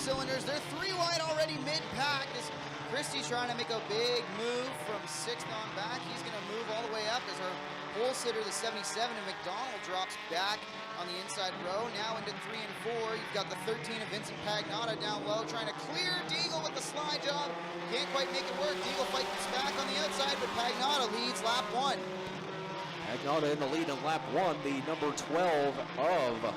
Cylinders. They're 3 wide already mid-pack. As Christie's trying to make a big move from 6th on back. He's going to move all the way up as our pole sitter, the 77 of McDonald, drops back on the inside row. Now into 3 and 4. You've got the 13 of Vincent Pagnotta down low, trying to clear Deagle with the slide job. Can't quite make it work. Deagle fights back on the outside, but Pagnotta leads lap 1. Pagnotta in the lead in lap 1, the number 12 of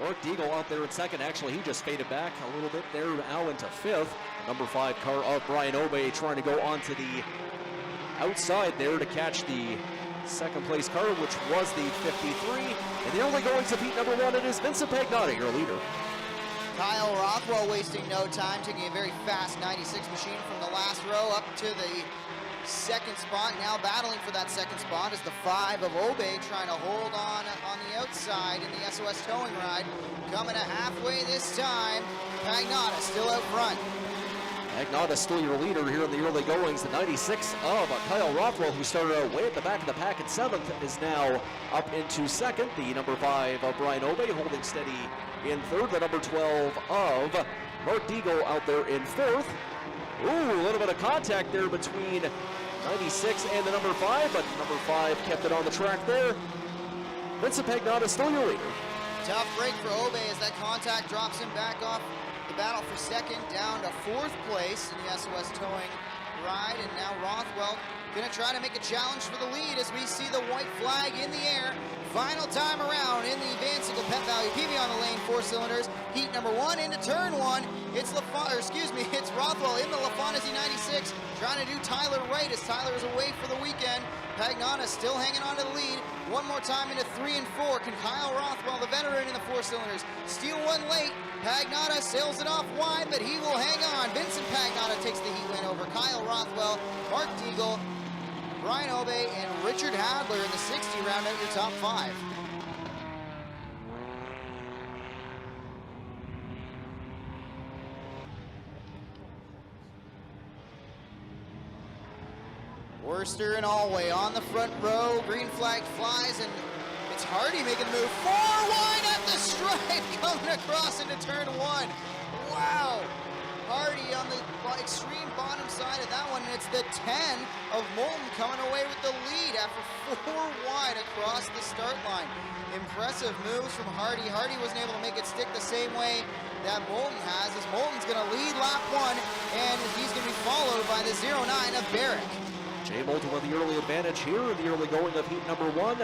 Mark Deagle out there in second. Actually, he just faded back a little bit there now into 5th. Number 5 car of Brian Obey trying to go onto the outside there to catch the second place car, which was the 53. And the only going to beat number 1, it is Vincent Pagnotta, your leader. Kyle Rothwell wasting no time, taking a very fast 96 machine from the last row up to the second spot. Now battling for that second spot is the 5 of Obey, trying to hold on the outside in the SOS towing ride. Coming to halfway this time, Pagnotta still out front. Pagnotta still your leader here in the early goings. The 96 of Kyle Rothwell, who started out way at the back of the pack in 7th, is now up into 2nd. The number 5 of Brian Obey holding steady in 3rd. The number 12 of Mark Deagle out there in 4th. Ooh, a little bit of contact there between 96 and the number 5, but number 5 kept it on the track there. Vincent Pagnotta still your leader. Tough break for Obey as that contact drops him back off the battle for second, down to 4th place in the SOS towing ride. And now Rothwell going to try to make a challenge for the lead as we see the white flag in the air. Final time around in the Van Sickle Pet Value PV on the lane, 4 cylinders. Heat number 1 into turn 1. It's it's Rothwell in the LaFontaine 96, trying to do Tyler right as Tyler is away for the weekend. Pagnotta still hanging on to the lead. One more time into 3 and 4. Can Kyle Rothwell, the veteran in the 4 cylinders, steal one late? Pagnotta sails it off wide, but he will hang on. Vincent Pagnotta takes the heat win over Kyle Rothwell, Mark Deagle, Brian Obey, and Richard Hadler in the 60 round out your top 5. Worcester and Alway on the front row. Green flag flies, and it's Hardy making the move. 4 wide at the stripe, coming across into turn 1. Wow. Hardy on the extreme bottom side of that one. And it's the 10 of Moulton coming away with the lead after 4 wide across the start line. Impressive moves from Hardy. Hardy wasn't able to make it stick the same way that Moulton has, as Moulton's going to lead lap 1, and he's going to be followed by the 09 of Barrick. Jay Moulton with the early advantage here in the early going of heat number 1.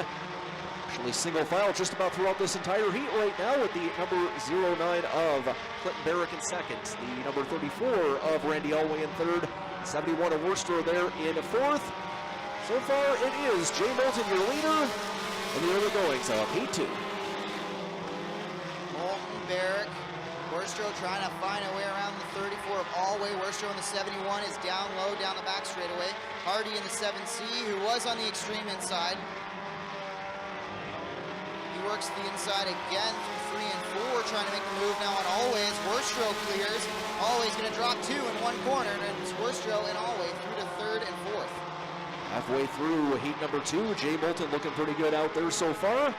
Actually single file just about throughout this entire heat right now with the number 09 of Clinton Barrick in 2nd. The number 34 of Randy Alway in 3rd. 71 of Worcester there in 4th. So far it is Jay Moulton your leader in the early goings of heat 2. Moulton, Barrick, Worcester trying to find a way around the 34 of Alway. Worcester in the 71 is down low, down the back straightaway. Hardy in the 7C, who was on the extreme inside. He works the inside again through 3 and 4, trying to make the move now on Alway as Worcester clears. Alway's going to drop 2 in one corner, and it's Worcester and Alway through to 3rd and 4th. Halfway through heat number 2, Jay Moulton looking pretty good out there so far.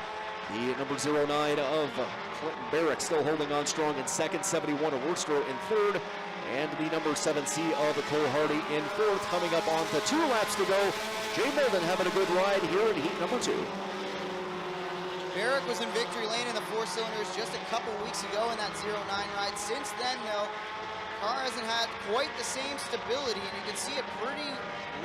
The number 09 of Clinton Barrick still holding on strong in 2nd, 71 of Worcester in 3rd, and the number 7C of Cole Hardy in 4th. Coming up on the 2 laps to go. Jay Moulton having a good ride here in heat number 2. Barrick was in victory lane in the 4 cylinders just a couple weeks ago in that 09 ride. Since then, though, car hasn't had quite the same stability, and you can see it pretty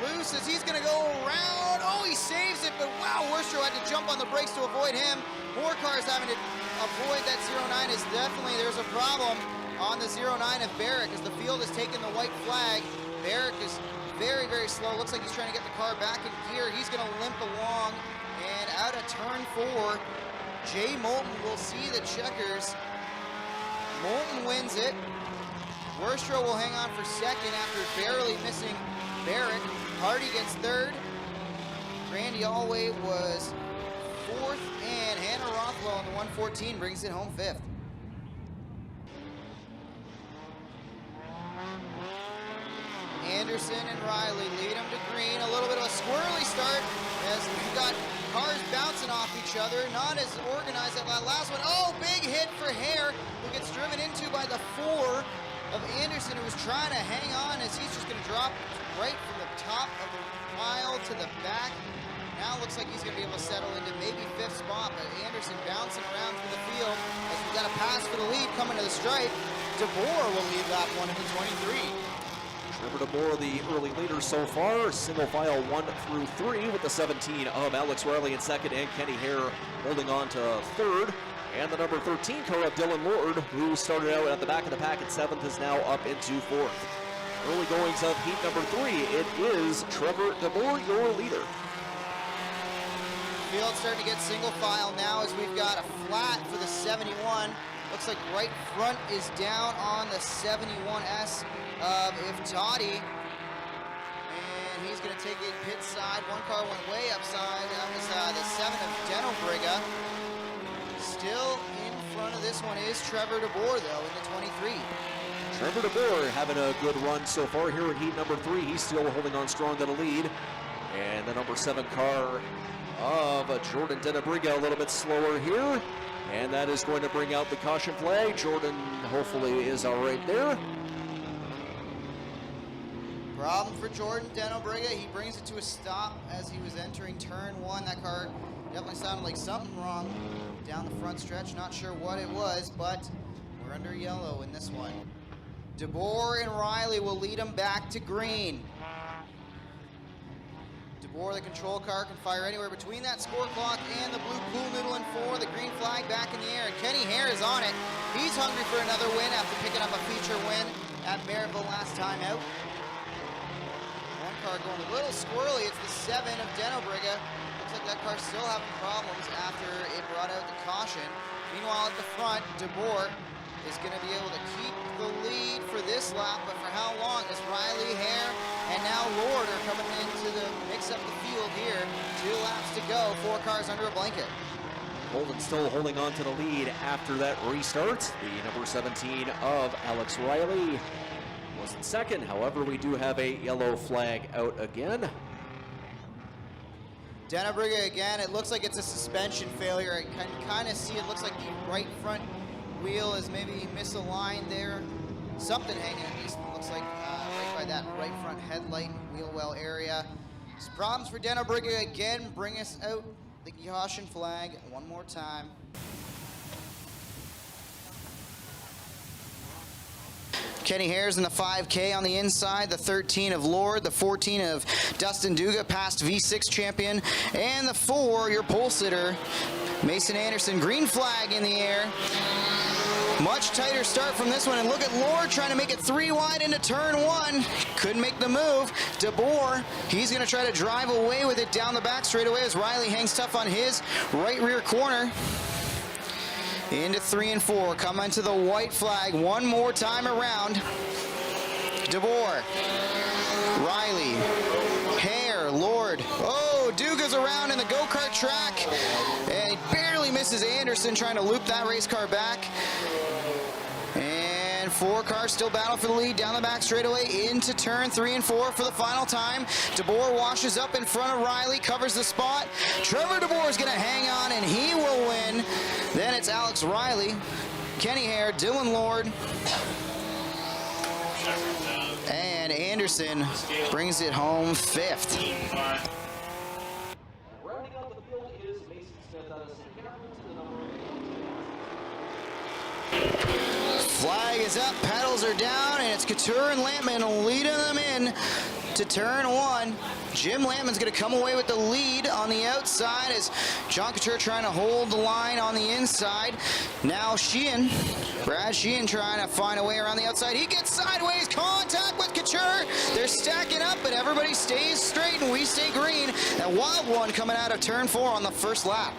loose as he's going to go around. Oh, he saves it, but wow, Worcester had to jump on the brakes to avoid him. More cars having to avoid that 09 is definitely, there's a problem on the 09 of Barrick as the field has taken the white flag. Barrick is very, very slow. Looks like he's trying to get the car back in gear. He's going to limp along, and out of turn 4, Jay Moulton will see the checkers. Moulton wins it. Worcester will hang on for second after barely missing Barrick. Hardy gets 3rd. Randy Alway was 4th, and Hannah Rothwell in the 114 brings it home 5th. Anderson and Riley lead him to green. A little bit of a squirrely start as we've got cars bouncing off each each other. Not as organized as that last one. Oh, big hit for Hare, who gets driven into by the 4 of Anderson, who was trying to hang on as he's just going to drop right from the top of the pile to the back. Now looks like he's going to be able to settle into maybe 5th spot, but Anderson bouncing around through the field as we got a pass for the lead coming to the stripe. DeBoer will lead lap 1 into 23. Trevor DeBoer, the early leader so far. Single file 1 through 3 with the 17 of Alex Riley in second and Kenny Hare holding on to third. And the number 13 car of Dylan Lord, who started out at the back of the pack at 7th, is now up into 4th. Early goings of heat number 3, it is Trevor DeBoer, your leader. Field starting to get single file now as we've got a flat for the 71. Looks like right front is down on the 71S of Iftadi. And he's going to take it pit side. One car went way upside. That was the 7 of Denobriga. Still in front of this one is Trevor DeBoer, though, in the 23. Trevor DeBoer having a good run so far here in heat number 3. He's still holding on strong to the lead. And the number 7 car of Jordan Denobriga a little bit slower here. And that is going to bring out the caution flag. Jordan hopefully is all right there. Problem for Jordan Denobriga. He brings it to a stop as he was entering turn 1. That car definitely sounded like something wrong down the front stretch. Not sure what it was, but we're under yellow in this one. DeBoer and Riley will lead him back to green. DeBoer, the control car, can fire anywhere between that score clock and the blue pool noodle in 4. The green flag back in the air. And Kenny Hare is on it. He's hungry for another win after picking up a feature win at Merrittville last time out. One car going a little squirrely. It's the 7 of Denobriga. Looks like that car's still having problems after it brought out the caution. Meanwhile, at the front, DeBoer is going to be able to keep the lead for this lap, but for how long? As Riley, Hare, and now Lord are coming into the mix up the field here. 2 laps to go, 4 cars under a blanket. Holden still holding on to the lead after that restart. The number 17 of Alex Riley was in second. However, we do have a yellow flag out again. Denobriga again, it looks like it's a suspension failure. I can kind of see it looks like the right front wheel is maybe misaligned there. Something hanging, at least looks like right by that right front headlight and wheel well area. Some problems for Denobriga again. Bring us out the caution flag one more time. Kenny Hare's in the 5K on the inside, the 13 of Lord, the 14 of Dustin Duga, past V6 champion, and the 4, your pole sitter, Mason Anderson. Green flag in the air. Much tighter start from this one, and look at Lord trying to make it 3 wide into turn 1. Couldn't make the move. DeBoer, he's going to try to drive away with it down the back straightaway as Riley hangs tough on his right rear corner. Into 3 and 4, coming to the white flag one more time around. DeBoer, Riley, Hare, Lord. Oh, Duga's around in the go-kart track, and he barely misses Anderson trying to loop that race car back. And 4 cars still battle for the lead down the back straightaway into turn 3 and 4 for the final time. DeBoer washes up in front of Riley, covers the spot. Trevor DeBoer is going to hang on, and he will win. Then it's Alex Riley, Kenny Hare, Dylan Lord, and Anderson brings it home 5th. Rounding out the field is Mason Smith out of St. Catharines. Flag is up, pedals are down, and it's Couture and Lampman leading them in to turn 1. Jim Lampman's going to come away with the lead on the outside as John Couture trying to hold the line on the inside. Now Brad Sheehan trying to find a way around the outside. He gets sideways, contact with Couture. They're stacking up, but everybody stays straight and we stay green. That wild one coming out of turn 4 on the first lap.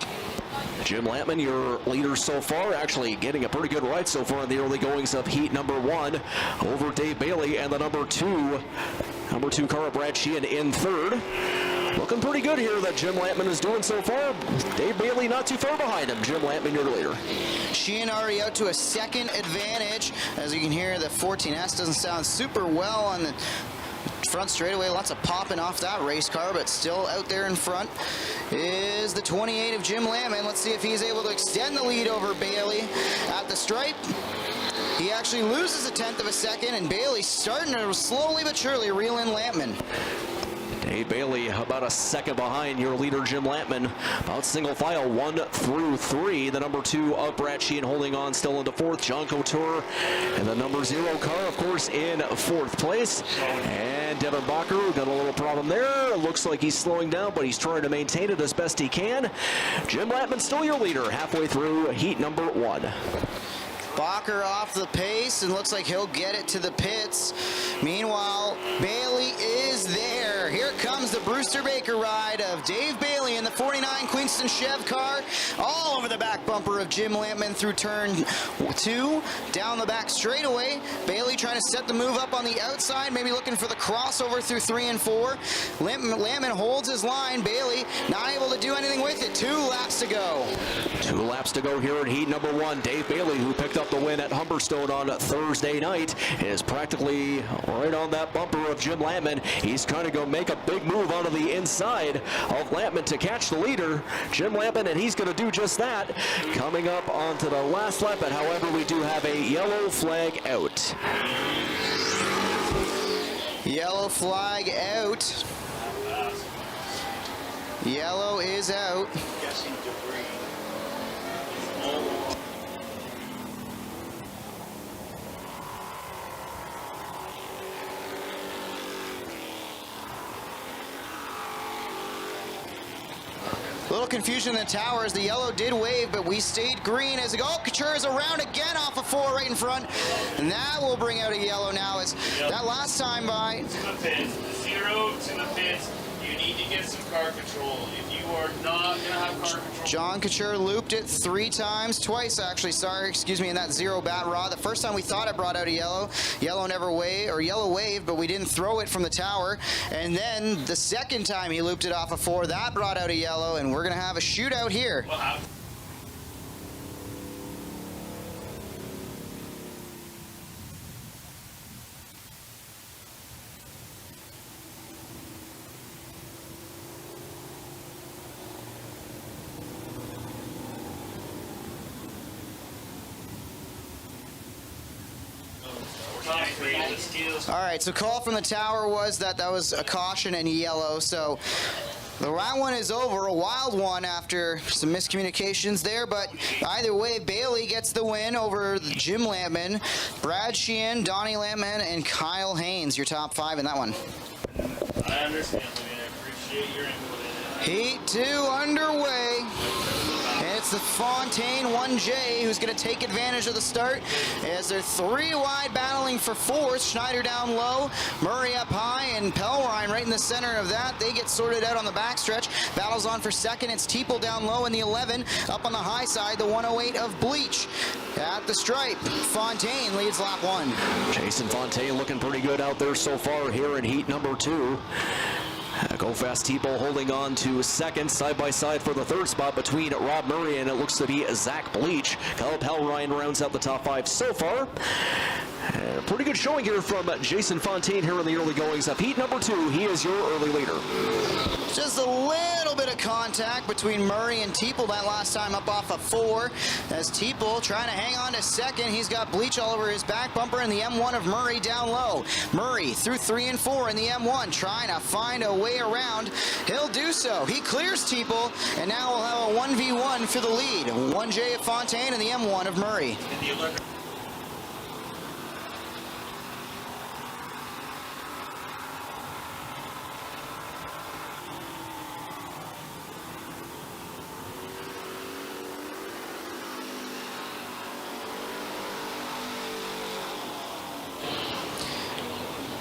Jim Lampman, your leader so far, actually getting a pretty good ride so far in the early goings of heat number 1 over Dave Bailey and the number 2 car, Brad Sheehan, in 3rd. Looking pretty good here that Jim Lampman is doing so far. Dave Bailey not too far behind him. Jim Lampman, your leader. Sheehan already out to a 2nd advantage. As you can hear, the 14S doesn't sound super well on the Front straightaway, lots of popping off that race car, but still out there in front is the 28 of Jim Lampman. Let's see if he's able to extend the lead over Bailey at the stripe. He actually loses a 1/10 of a second, and Bailey starting to slowly but surely reel in Lampman. Dave Bailey about a second behind your leader Jim Lampman. About single file 1 through 3. The number 2 of Brad Sheehan holding on still into 4th. John Couture and the number 0 car, of course, in 4th place. And Devin Bacher got a little problem there. It looks like he's slowing down, but he's trying to maintain it as best he can. Jim Lampman still your leader halfway through heat number 1. Bacher off the pace, and looks like he'll get it to the pits. Meanwhile, Bailey is there. Here comes the Brewster Baker ride of Dave Bailey in the 49 Queenston Chev car, all over the back bumper of Jim Lampman through turn 2, down the back straightaway. Bailey trying to set the move up on the outside, maybe looking for the crossover through 3 and 4. Lampman holds his line. Bailey not able to do anything with it. 2 laps to go. 2 laps to go here in heat number 1. Dave Bailey, who picked up the win at Humberstone on Thursday night, is practically right on that bumper of Jim Lampman. He's trying to go make a big move onto the inside of Lampman to catch the leader, Jim Lampman, and he's going to do just that. Coming up onto the last lap, but however, we do have a yellow flag out. Yellow flag out. Yellow is out. A little confusion in the towers. The yellow did wave, but we stayed green as Couture is around again off of 4 right in front. And that will bring out a yellow now as that last time by. To the pits, 0 to the pits. You need to get some car control. If you are not going to have car control. John Couture looped it 3 times, twice actually, in that 0 bat rod. The first time we thought it brought out a yellow. Yellow never waved, or yellow waved, but we didn't throw it from the tower. And then the second time he looped it off of 4, that brought out a yellow, and we're going to have a shootout here. Wow. All right, so call from the tower was that was a caution and yellow. So the round one is over, a wild one after some miscommunications there, but either way, Bailey gets the win over Jim Lampman, Brad Sheehan, Donnie Lampman, and Kyle Haynes, your top 5 in that one. I understand, Louie. I appreciate your input in it. Heat 2 underway. And it's the Fontaine 1J who's going to take advantage of the start as they're 3 wide battling for 4th. Schneider down low, Murray up high, and Pellrine right in the center of that. They get sorted out on the backstretch. Battles on for 2nd. It's Teeple down low in the 11. Up on the high side, the 108 of Bleach. At the stripe, Fontaine leads lap 1. Jason Fontaine looking pretty good out there so far here in heat number 2. Go Fast Teeple holding on to 2nd, side by side for the 3rd spot between Rob Murray and it looks to be Zach Bleach. Kyle Pellrine rounds out the top 5 so far. Pretty good showing here from Jason Fontaine here in the early goings of heat number 2. He is your early leader. Just a little bit of contact between Murray and Teeple that last time up off of 4. As Teeple trying to hang on to 2nd. He's got Bleach all over his back bumper and the M1 of Murray down low. Murray through 3 and 4 in the M1 trying to find a way around. He'll do so. He clears Teeple and now we'll have a 1v1 for the lead. 1J of Fontaine and the M1 of Murray.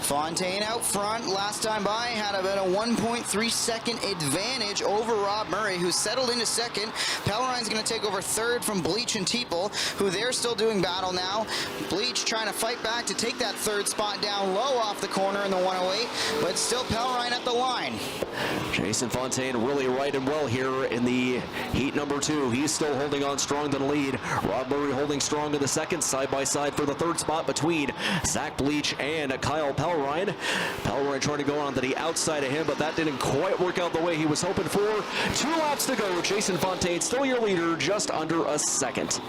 Fontaine out front, last time by, had about a 1.3 second advantage over Rob Murray, who settled into 2nd. Pellrine's going to take over 3rd from Bleach and Teeple, who they're still doing battle now. Bleach trying to fight back to take that 3rd spot down low off the corner in the 108, but still Pellrine at the line. Jason Fontaine really right and well here in the heat number 2. He's still holding on strong to the lead. Rob Murray holding strong to the 2nd, side by side for the 3rd spot between Zach Bleach and Kyle Pellrine. Pellerin. Pellerin trying to go on to the outside of him, but that didn't quite work out the way he was hoping for. 2 laps to go. Jason Fontaine still your leader, just under a second.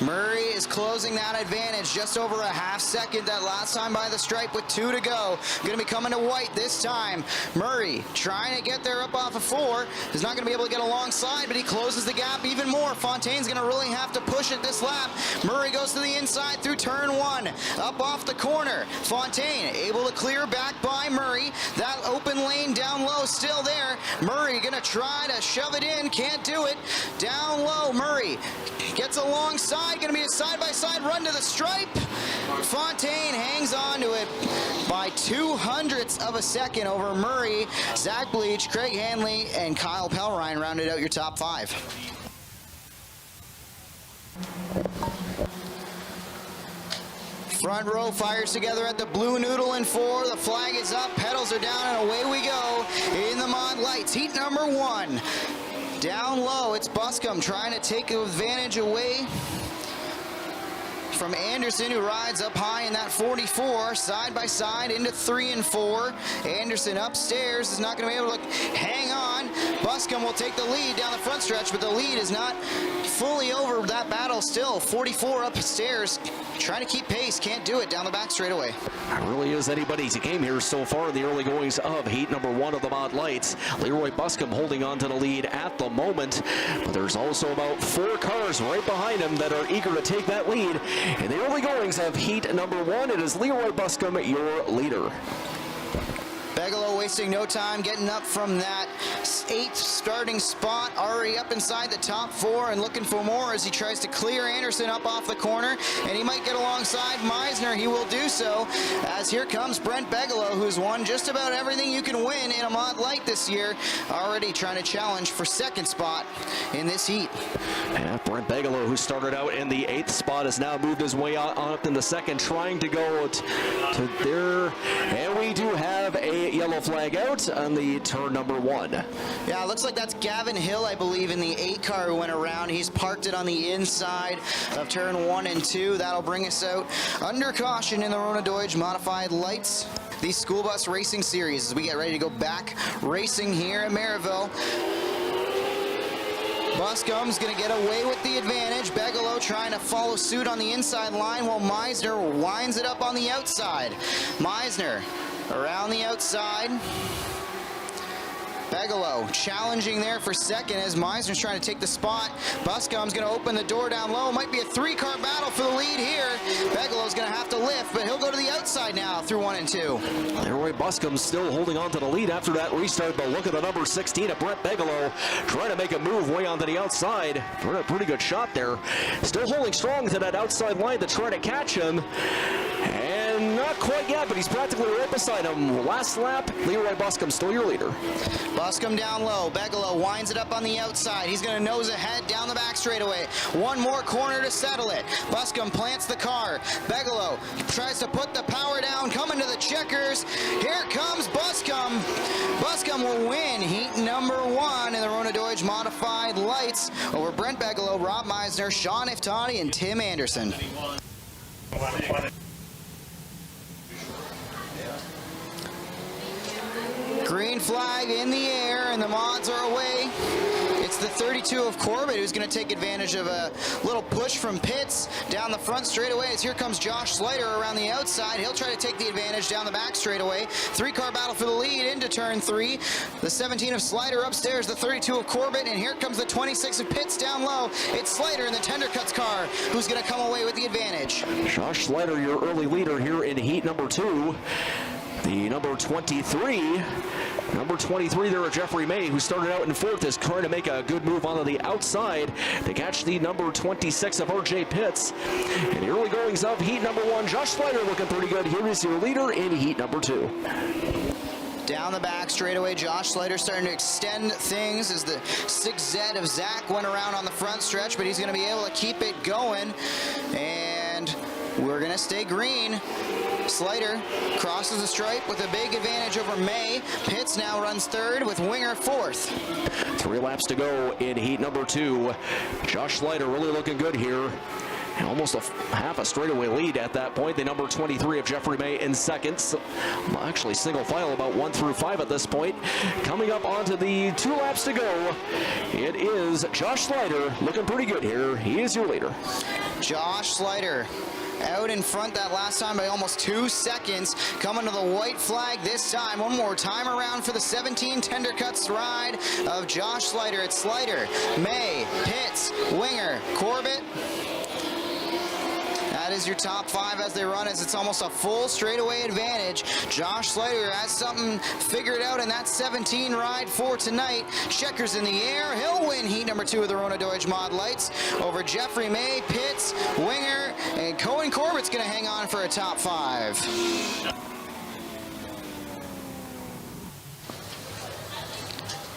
Murray is closing that advantage just over a half second that last time by the stripe with 2 to go. Going to be coming to white this time. Murray trying to get there up off of 4. He's not going to be able to get alongside, but he closes the gap even more. Fontaine's going to really have to push it this lap. Murray goes to the inside through turn 1. Up off the corner. Fontaine able to clear back by Murray. That open lane down low still there. Murray going to try to shove it in. Can't do it. Down low. Murray gets alongside. Going to be a side-by-side run to the stripe. Fontaine hangs on to it by 0.02 of a second over Murray. Zach Bleach, Craig Hanley, and Kyle Pellerin rounded out your top 5. Front row fires together at the blue noodle in 4. The flag is up, pedals are down, and away we go in the Mod Lights. Heat number 1. Down low, it's Buscombe trying to take advantage away from Anderson, who rides up high in that 44, side by side into 3 and 4. Anderson upstairs is not going to be able to hang on. Buscombe will take the lead down the front stretch, but the lead is not fully over that battle still. 44 upstairs, trying to keep pace, can't do it down the back straightaway. It really is anybody's game here so far in the early goings of heat number 1 of the Mod Lights. Leroy Buscombe holding on to the lead at the moment, but there's also about 4 cars right behind him that are eager to take that lead. In the early goings of heat number 1, it is Leroy Buscombe, your leader. Bigelow wasting no time getting up from that 8th starting spot, already up inside the top 4 and looking for more as he tries to clear Anderson up off the corner, and he might get alongside Meisner. He will do so as here comes Brent Bigelow, who's won just about everything you can win in a Mod Light this year, already trying to challenge for 2nd spot in this heat. Yeah, Brent Bigelow, who started out in the 8th spot, has now moved his way on up in the 2nd, trying to go to there, and we do have a yellow flag out on the turn number 1. Yeah, it looks like that's Gavin Hill, I believe, in the 8 car who went around. He's parked it on the inside of turn 1 and 2. That'll bring us out under caution in the Rona Deutsch Modified Lights, the school bus racing series, as we get ready to go back racing here at Merrittville. Buscombe's going to get away with the advantage. Bigelow trying to follow suit on the inside line while Meisner winds it up on the outside. Meisner around the outside. Bigelow challenging there for 2nd as Meisner's trying to take the spot. Buscombe's going to open the door down low. Might be a 3-car battle for the lead here. Bigelow's going to have to lift, but he'll go to the outside now through 1 and 2. Leroy Buscombe still holding on to the lead after that restart, but look at the number 16 of Brent Bigelow trying to make a move way onto the outside. Pretty good shot there. Still holding strong to that outside line to try to catch him. And not quite yet, but he's practically right beside him. Last lap, Leroy Buscombe still your leader. Buscombe down low. Bigelow winds it up on the outside. He's going to nose ahead down the back straightaway. 1 more corner to settle it. Buscombe plants the car. Bigelow tries to put the power down, coming to the checkers. Here comes Buscombe. Buscombe will win heat number 1 in the Rona Deutsch Modified Lights over Brent Bigelow, Rob Meisner, Sean Iftani, and Tim Anderson. Green flag in the air, and the mods are away. It's the 32 of Corbett who's going to take advantage of a little push from Pitts down the front straightaway as here comes Josh Slater around the outside. He'll try to take the advantage down the back straightaway. 3-car battle for the lead into turn 3. The 17 of Slater upstairs, the 32 of Corbett, and here comes the 26 of Pitts down low. It's Slater in the Tender Cuts car who's going to come away with the advantage. Josh Slater, your early leader here in heat number 2. The number 23 there at Jeffrey May, who started out in 4th, is trying to make a good move onto the outside to catch the number 26 of RJ Pitts. In the early goings of heat number 1, Josh Slater looking pretty good. Here is your leader in heat number 2. Down the back straightaway, Josh Slater starting to extend things as the 6Z of Zach went around on the front stretch, but he's going to be able to keep it going, and we're going to stay green. Slater crosses the stripe with a big advantage over May. Pitts now runs 3rd with Winger 4th. 3 laps to go in heat number 2. Josh Slater really looking good here. Almost half a straightaway lead at that point. The number 23 of Jeffrey May in seconds. Actually, single file about 1 through 5 at this point. Coming up onto the 2 laps to go, it is Josh Slider looking pretty good here. He is your leader. Josh Slider out in front that last time by almost 2 seconds. Coming to the white flag this time. One more time around for the 17 Tender Cuts ride of Josh Slider. It's Slider, May, Pitts, Winger, Corbett. That is your top 5 as they run, as it's almost a full straightaway advantage. Josh Slider has something figured out in that 17 ride for tonight. Checkers in the air. He'll win heat number 2 of the Rona Deutsch Mod Lights over Jeffrey May, Pitts, Winger, and Cohen Corbett's going to hang on for a top 5.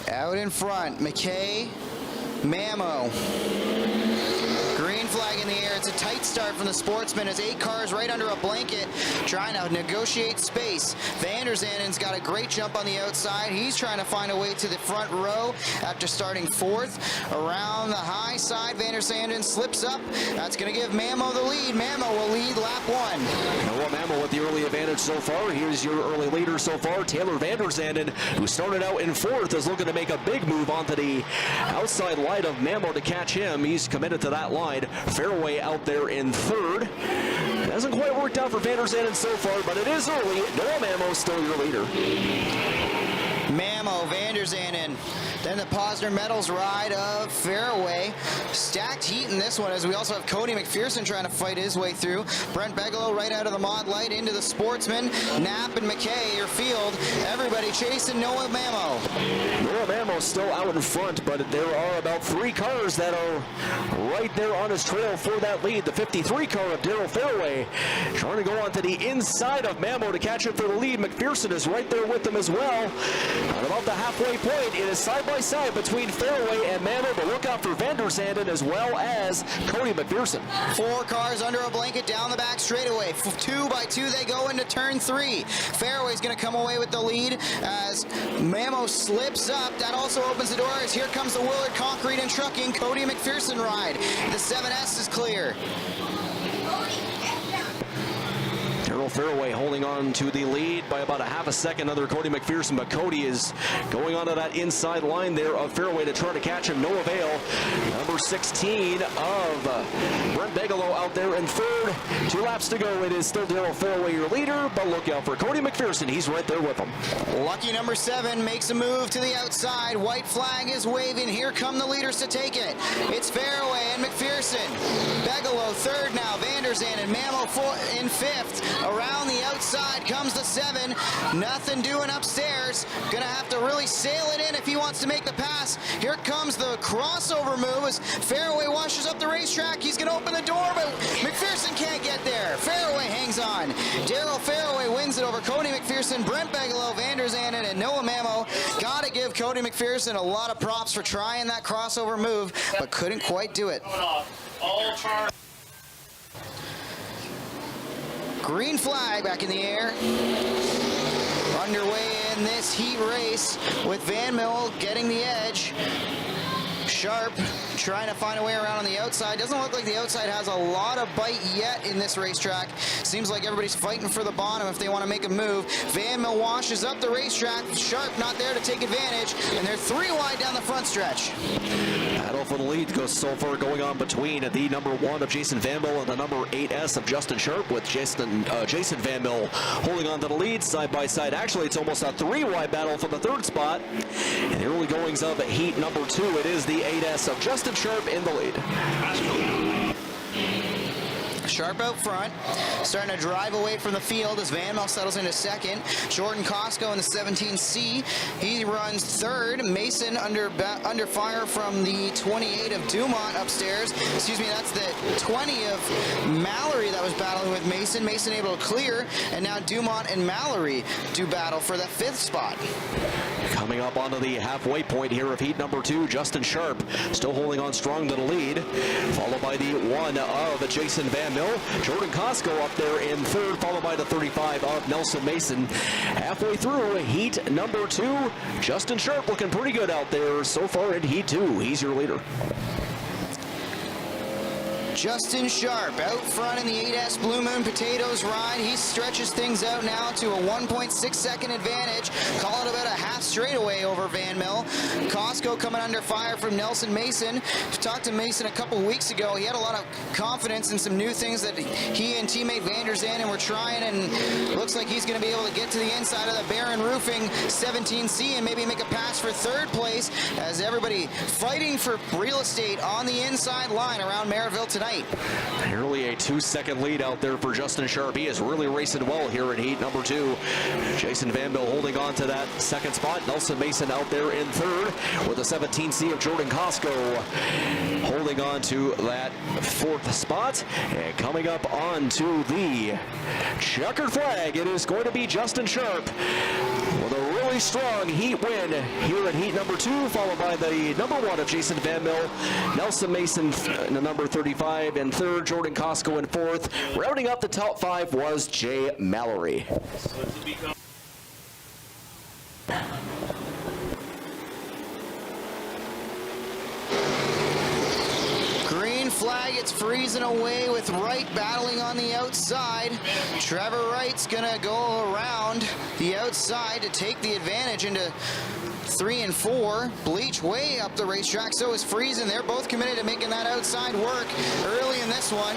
Out in front, McKay, Mamo. Green flag in the air. It's a tight start from the Sportsman as 8 cars right under a blanket trying to negotiate space. Van der Zanden's got a great jump on the outside. He's trying to find a way to the front row after starting 4th. Around the high side, Van der Zanden slips up. That's going to give Mamo the lead. Mamo will lead lap 1. Noah Mamo with the early advantage so far. Here's your early leader so far, Taylor Van der Zanden, who started out in 4th, is looking to make a big move onto the outside line of Mamo to catch him. He's committed to that line. Fairway out there in 3rd. It hasn't quite worked out for Van der Zanden so far, but it is early. Noah Mamo still your leader. Mamo, Van der Zanden. Then the Posner Metals ride of Fairway. Stacked heat in this one, as we also have Cody McPherson trying to fight his way through. Brent Bigelow right out of the Mod Light into the Sportsman. Knapp and McKay, your field. Everybody chasing Noah Mamo. Noah Mamo still out in front, but there are about 3 cars that are right there on his trail for that lead. The 53 car of Darryl Fairway trying to go onto the inside of Mamo to catch him for the lead. McPherson is right there with him as well. At about the halfway point, it is side by side between Fairway and Mamo, but look out for Van der Zanden as well as Cody McPherson. 4 cars under a blanket down the back straightaway. 2 by 2 they go into turn 3. Fairway's going to come away with the lead as Mamo slips up. That also opens the door as here comes the Willard Concrete and Trucking Cody McPherson ride. The 7S is clear. Darryl Fairway holding on to the lead by about a half a second under Cody McPherson, but Cody is going onto that inside line there of Fairway to try to catch him. No avail. Number 16 of Brent Bigelow out there in 3rd. 2 laps to go. It is still Darryl Fairway your leader, but look out for Cody McPherson. He's right there with him. Lucky number 7 makes a move to the outside. White flag is waving. Here come the leaders to take it. It's Fairway and McPherson. Bigelow 3rd now. Van der Zanden and Mamo in 5th. Around the outside comes the 7. Nothing doing upstairs. Gonna have to really sail it in if he wants to make the pass. Here comes the crossover move as Fairway washes up the racetrack. He's gonna open the door, but McPherson can't get there. Fairway hangs on. Darryl Fairway wins it over Cody McPherson, Brent Bigelow, Van der Zanden, and Noah Mamo. Gotta give Cody McPherson a lot of props for trying that crossover move, but couldn't quite do it. All charge. Green flag back in the air. Underway in this heat race with Van Mill getting the edge. Sharp trying to find a way around on the outside. Doesn't look like the outside has a lot of bite yet in this racetrack. Seems like everybody's fighting for the bottom if they want to make a move. Van Mill washes up the racetrack. Sharp not there to take advantage, and they're 3 wide down the front stretch. Battle for the lead goes so far going on between the number 1 of Jason Van Mill and the number 8S of Justin Sharp, with Jason Van Mill holding on to the lead side by side. Actually, it's almost a 3-wide battle for the 3rd spot. In the early goings of heat number 2, it is the 8S of Justin Sharp in the lead. Sharp out front, starting to drive away from the field as Van Mill settles into 2nd. Jordan Costco in the 17C. He runs 3rd. Mason under fire from the 28 of Dumont upstairs. Excuse me, that's the 20 of Mallory that was battling with Mason. Mason able to clear, and now Dumont and Mallory do battle for that 5th spot. Coming up onto the halfway point here of heat number 2, Justin Sharp still holding on strong to the lead, followed by the 1 of Jason Van Mill. Jordan Costco up there in 3rd, followed by the 35 of Nelson Mason. Halfway through heat number 2, Justin Sharp looking pretty good out there so far in heat 2. He's your leader. Justin Sharp out front in the 8S Blue Moon Potatoes ride. He stretches things out now to a 1.6 second advantage. Call it about a half straightaway over Van Mill. Costco coming under fire from Nelson Mason. Talked to Mason a couple weeks ago. He had a lot of confidence in some new things that he and teammate Vander Zanden were trying, and looks like he's going to be able to get to the inside of the Barron Roofing 17C and maybe make a pass for third place, as everybody fighting for real estate on the inside line around Merrittville tonight. Nearly a 2-second lead out there for Justin Sharp. He is really racing well here in heat number 2. Jason Van Mill holding on to that second spot. Nelson Mason out there in third, with the 17C of Jordan Costco holding on to that fourth spot. And coming up onto the checkered flag, it is going to be Justin Sharp with a really strong heat win here in heat number 2, followed by the number 1 of Jason Van Mill, Nelson Mason in number 35 in third, Jordan Costco in fourth. Rounding up the top 5 was Jay Mallory. Green flag, it's freezing away with Wright battling on the outside. Trevor Wright's gonna go around the outside to take the advantage into 3 and 4. Bleach way up the racetrack, so is Friesen. They're both committed to making that outside work early in this one,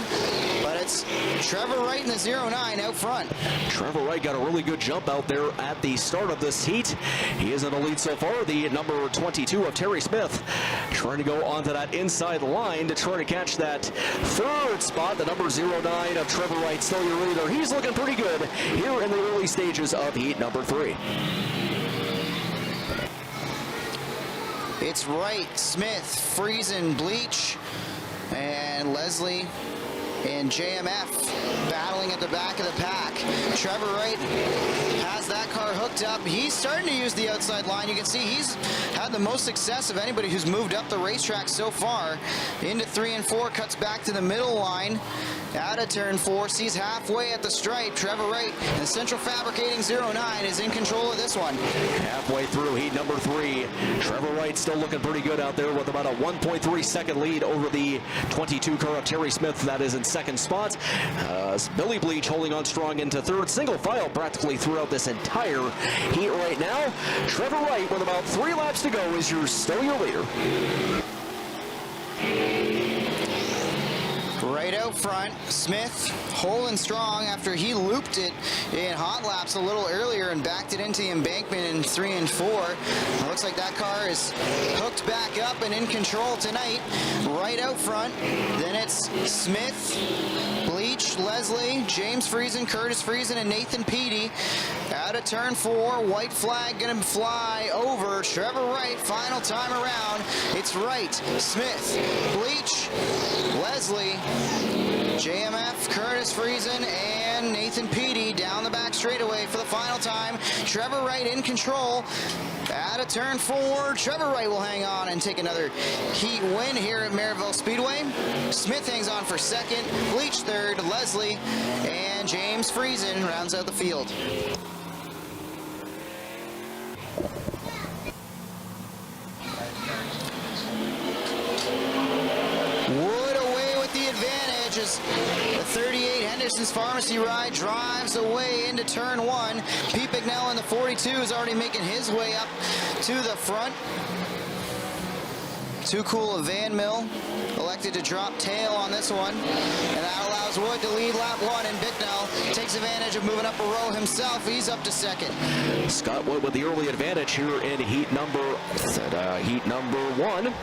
but it's Trevor Wright in the 09 out front. Trevor Wright got a really good jump out there at the start of this heat. He is in the lead so far. The number 22 of Terry Smith trying to go onto that inside line to try to catch that third spot. The number 09 of Trevor Wright still your leader. He's looking pretty good here in the early stages of heat number 3. It's Wright, Smith, Friesen, Bleach, and Leslie and JMF battling at the back of the pack. Trevor Wright has that car hooked up. He's starting to use the outside line. You can see he's had the most success of anybody who's moved up the racetrack so far. Into 3 and 4, cuts back to the middle line. Out of turn 4, sees halfway at the stripe. Trevor Wright, the Central Fabricating 09, is in control of this one. Halfway through heat number 3, Trevor Wright still looking pretty good out there with about a 1.3 second lead over the 22 car of Terry Smith that is in second spot. Billy Bleach holding on strong into third. Single file practically throughout this entire heat right now. Trevor Wright with about 3 laps to go is still your leader. Right out front, Smith holding strong after he looped it in hot laps a little earlier and backed it into the embankment in 3 and 4. It looks like that car is hooked back up and in control tonight. Right out front, then it's Smith, Bleach, Leslie, James Friesen, Curtis Friesen, and Nathan Peaty. Out of turn 4, white flag gonna fly over Trevor Wright. Final time around, it's Wright, Smith, Bleach, Leslie, JMF, Curtis Friesen, and Nathan Peaty down the back straightaway for the final time. Trevor Wright in control. Out of turn 4, Trevor Wright will hang on and take another heat win here at Merrittville Speedway. Smith hangs on for second, Bleach third, Leslie, and James Friesen rounds out the field. The 38 Henderson's Pharmacy ride drives away into turn 1. Pete Bignell in the 42 is already making his way up to the front. Too Cool of Van Mill elected to drop tail on this one, and that allows Wood to lead lap 1, and Bignell takes advantage of moving up a row himself. He's up to second. Scott Wood with the early advantage here in heat number 1.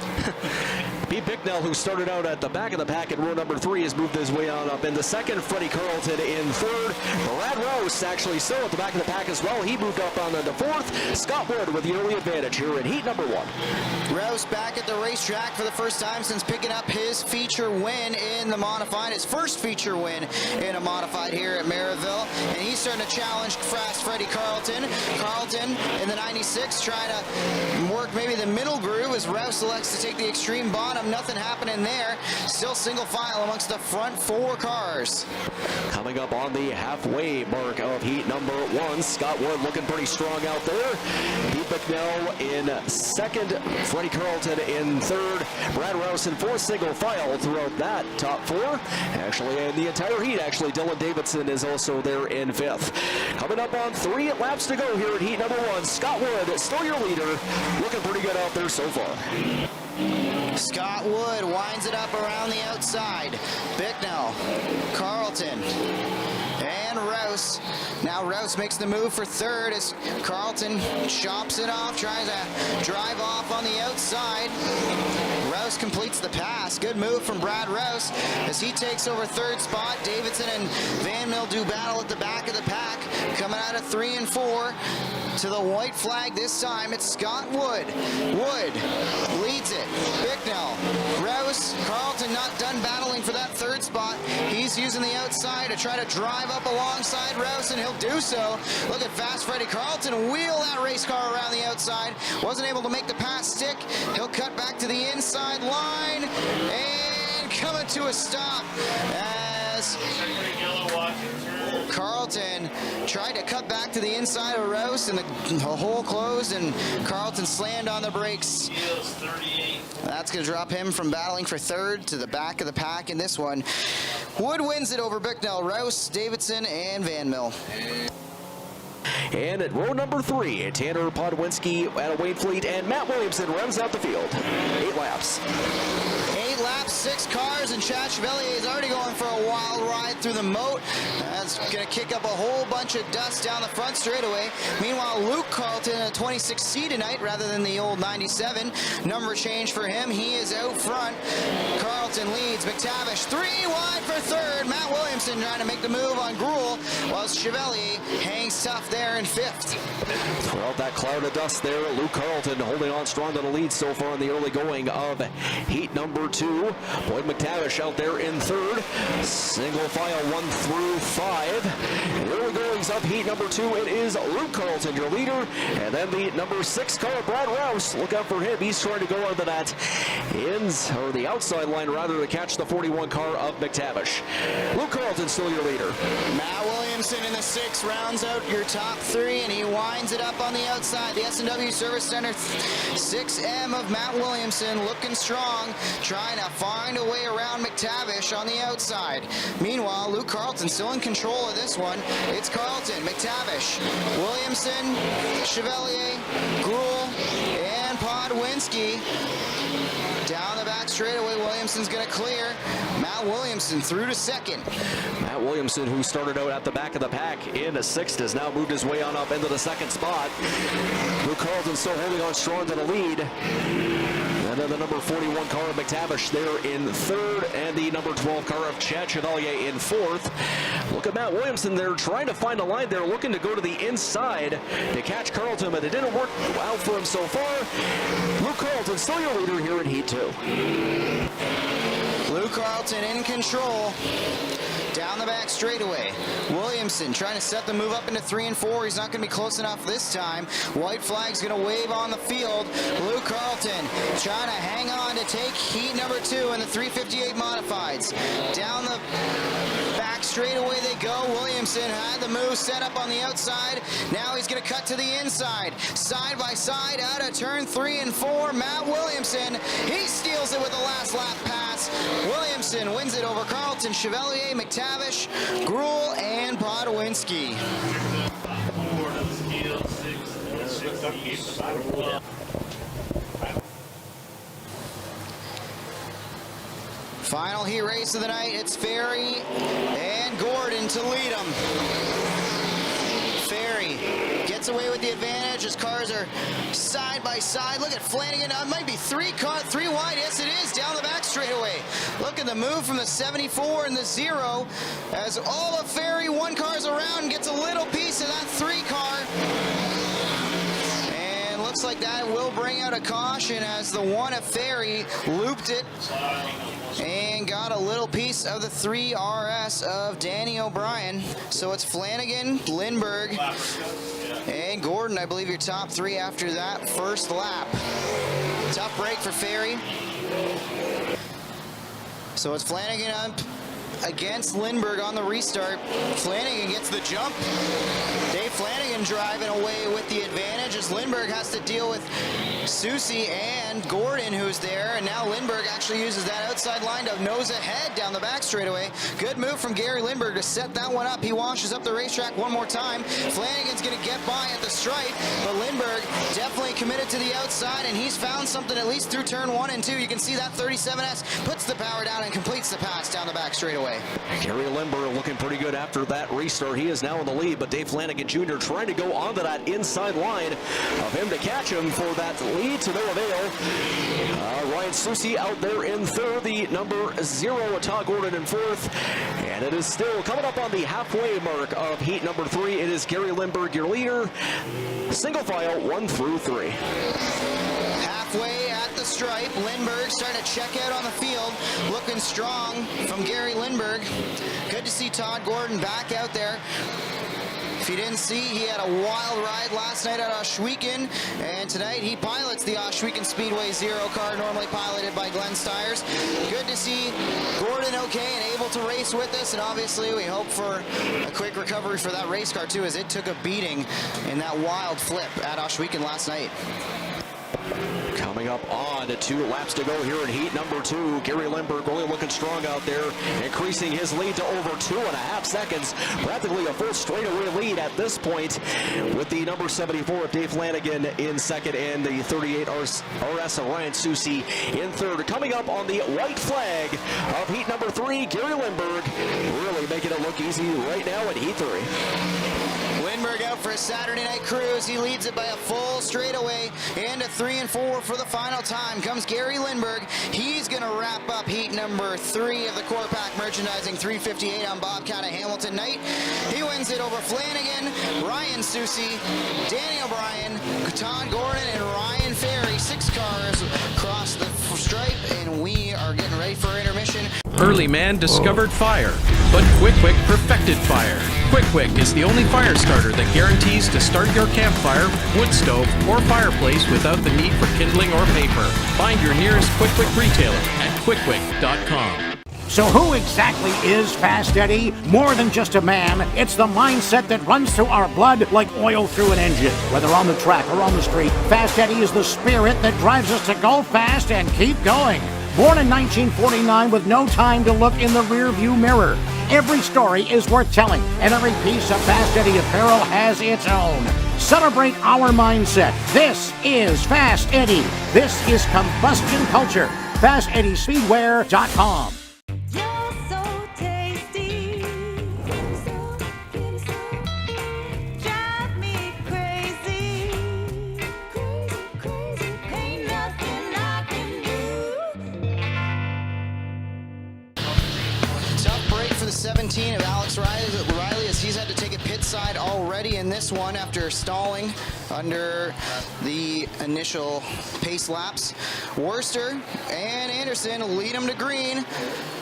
Pete Bicknell, who started out at the back of the pack in row number 3, has moved his way on up into second. Freddie Carlton in third. Brad Rouse actually still at the back of the pack as well. He moved up on into fourth. Scott Wood with the early advantage here in heat number 1. Rouse back at the racetrack for the first time since picking up his feature win in the modified, his first feature win in a modified here at Merrittville, and he's starting to challenge fast Freddie Carlton. Carlton in the 96 trying to work maybe the middle groove as Rouse elects to take the extreme bottom. Nothing happening there. Still single file amongst the front 4 cars. Coming up on the halfway mark of heat number 1, Scott Wood looking pretty strong out there. Pete Bicknell in second, Freddie Carlton in third, Brad Rouse in 4th, single file throughout that top 4. Actually, in the entire heat, Dylan Davidson is also there in 5th. Coming up on 3 laps to go here at heat number 1. Scott Wood, still your leader, looking pretty good out there so far. Scott Wood winds it up around the outside. Bicknell, Carlton, and Rouse. Now Rouse makes the move for 3rd as Carlton chops it off, tries to drive off on the outside. Rouse completes the pass. Good move from Brad Rouse as he takes over 3rd spot. Davidson and Van Mill do battle at the back of the pack. Coming out of 3 and 4 to the white flag this time. It's Scott Wood. Wood leads it. Bicknell, Rouse, Carlton not done battling for that 3rd spot. He's using the outside to try to drive up alongside Rouse, and he'll do so. Look at fast Freddie Carlton wheel that race car around the outside. Wasn't able to make the pass stick. He'll cut back to the inside line and coming to a stop as Carlton tried to cut back to the inside of Rouse, and the hole closed, and Carlton slammed on the brakes. That's going to drop him from battling for 3rd to the back of the pack in this one. Wood wins it over Bicknell, Rouse, Davidson, and Van Mill. And at row number 3, Tanner Podwinski out of Wainfleet and Matt Williamson rounds out the field. 8 laps. 8 laps, 6 cars, and Chad Chevalier is already going for a wild ride through the moat. That's going to kick up a whole bunch of dust down the front straightaway. Meanwhile, Luke Carlton in a 26C tonight rather than the old 97. Number change for him. He is out front. Carlton leads. McTavish 3 wide for 3rd. Matt Williamson trying to make the move on Gruel, while Chevalier hangs tough there in 5th. Throughout that cloud of dust there, Luke Carlton holding on strong to the lead so far in the early going of heat number 2. Boyd McTavish out there in 3rd. Single file 1 through 5. The early goings of heat number 2, it is Luke Carlton, your leader. And then the number 6 car, Brad Rouse. Look out for him. He's trying to go under that the outside line rather to catch the 41 car of McTavish. Luke Carlton still your leader. Matt Williamson in the 6 rounds out your top 3, and he winds it up on the outside. The S&W Service Center 6M of Matt Williamson looking strong, trying to find a way around McTavish on the outside. Meanwhile, Luke Carlton still in control of this one. It's Carlton, McTavish, Williamson, Chevalier, Gruel, and Podwinski. Down the back straightaway, Williamson's going to clear. Matt Williamson through to 2nd. Matt Williamson, who started out at the back of the pack in 6th, has now moved his way on up into the 2nd spot. Luke Carlton still holding on strong to the lead. And then the number 41 car of McTavish there in 3rd, and the number 12 car of Chad Chevalier in 4th. Look at Matt Williamson there trying to find a line there, looking to go to the inside to catch Carlton, but it didn't work out for him so far. Luke Carlton still your leader here in heat 2. Luke Carlton in control. Down the back straightaway. Williamson trying to set the move up into 3 and 4. He's not going to be close enough this time. White flag's going to wave on the field. Luke Carlton trying to hang on to take heat number 2 in the 358 modifieds. Down the back straightaway they go. Williamson had the move set up on the outside. Now he's going to cut to the inside. Side by side out of turn 3 and 4. Matt Williamson, he steals it with the last lap pass. Williamson wins it over Carlton, Chevalier, McTavish, Gruel, and Podwinski. Final heat race of the night. It's Ferry and Gordon to lead them. Ferry gets away with the advantage as cars are side by side. Look at Flanagan. It might be 3 wide. Yes, it is. Down the back straightaway. Look at the move from the 74 and the 0 as all of Ferry 1 car's around and gets a little piece of that 3 car. And looks like that will bring out a caution as the 1 of Ferry looped it and got a little piece of the 3 RS of Danny O'Brien. So it's Flanagan, Lindbergh, and Gordon, I believe, your top 3 after that first lap. Tough break for Ferry. So it's Flanagan up against Lindbergh on the restart. Flanagan gets the jump. Dave Flanagan driving away with the advantage as Lindbergh has to deal with Susie and Gordon, who's there, and now Lindbergh actually uses that outside line to nose ahead down the back straightaway. Good move from Gary Lindbergh to set that one up. He washes up the racetrack one more time. Flanagan's going to get by at the stripe, but Lindbergh definitely committed to the outside, and he's found something at least through turn 1 and 2. You can see that 37S puts the power down and completes the pass down the back straightaway. Gary Lindbergh looking pretty good after that restart. He is now in the lead, but Dave Flanagan Jr. trying to go onto that inside line of him to catch him for that lead to no avail. Ryan Susie out there in third, the number 0, Todd Gordon in fourth, and it is still coming up on the halfway mark of heat number 3. It is Gary Lindbergh, your leader, single file 1 through 3. Halfway at the stripe, Lindbergh starting to check out on the field, looking strong from Gary Lindbergh. Good to see Todd Gordon back out there. If you didn't see, he had a wild ride last night at Ohsweken, and tonight he pilots the Ohsweken Speedway 0 car, normally piloted by Glenn Stiers. Good to see Gordon okay and able to race with us, and obviously we hope for a quick recovery for that race car too, as it took a beating in that wild flip at Ohsweken last night. Coming up on to 2 laps to go here in heat number 2. Gary Lindbergh really looking strong out there, increasing his lead to over 2.5 seconds. Practically a full straightaway lead at this point, with the number 74 of Dave Flanagan in second and the 38 RS of Ryan Susie in third. Coming up on the white flag of heat number 3, Gary Lindbergh really making it look easy right now in heat 3. Lindbergh out for a Saturday night cruise. He leads it by a full straightaway into 3 and 4 for the final time. Comes Gary Lindbergh. He's going to wrap up heat number 3 of the Core Pack Merchandising 358 on Bobcat at Hamilton night. He wins it over Flanagan, Ryan Susie, Danny O'Brien, Todd Gordon, and Ryan Ferry. 6 cars across the stripe, and we are getting ready for intermission. Early man discovered fire, but Quick Quick perfected fire. Quick Quick is the only fire starter that guarantees to start your campfire, wood stove, or fireplace without the need for kindling or paper. Find your nearest Quick Quick retailer at quickquick.com. So who exactly is Fast Eddie? More than just a man, it's the mindset that runs through our blood like oil through an engine. Whether on the track or on the street, Fast Eddie is the spirit that drives us to go fast and keep going. Born in 1949 with no time to look in the rearview mirror. Every story is worth telling, and every piece of Fast Eddie apparel has its own. Celebrate our mindset. This is Fast Eddie. This is combustion culture. FastEddieSpeedwear.com. The 17 of Alex Riley, as he's had to take a pit side already in this one after stalling under the initial pace laps. Worcester and Anderson lead him to green.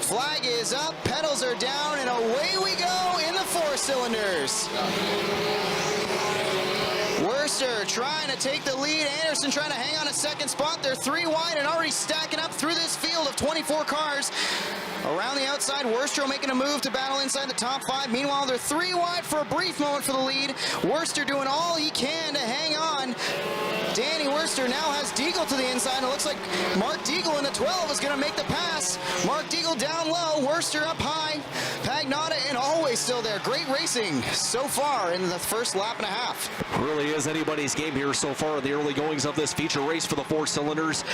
Flag is up, pedals are down, and away we go in the 4 cylinders. Worcester trying to take the lead. Anderson trying to hang on a second spot. They're 3 wide and already stacking up through this field of 24 cars. Around the outside, Worcester making a move to battle inside the top 5. Meanwhile, they're 3 wide for a brief moment for the lead. Worcester doing all he can to hang on. Danny Worcester now has Deagle to the inside. It looks like Mark Deagle in the 12 is going to make the pass. Mark Deagle down low, Worcester up high. Pagnotta and always still there. Great racing so far in the first lap and a half. Really is anybody's game here so far in the early goings of this feature race for the 4 cylinders.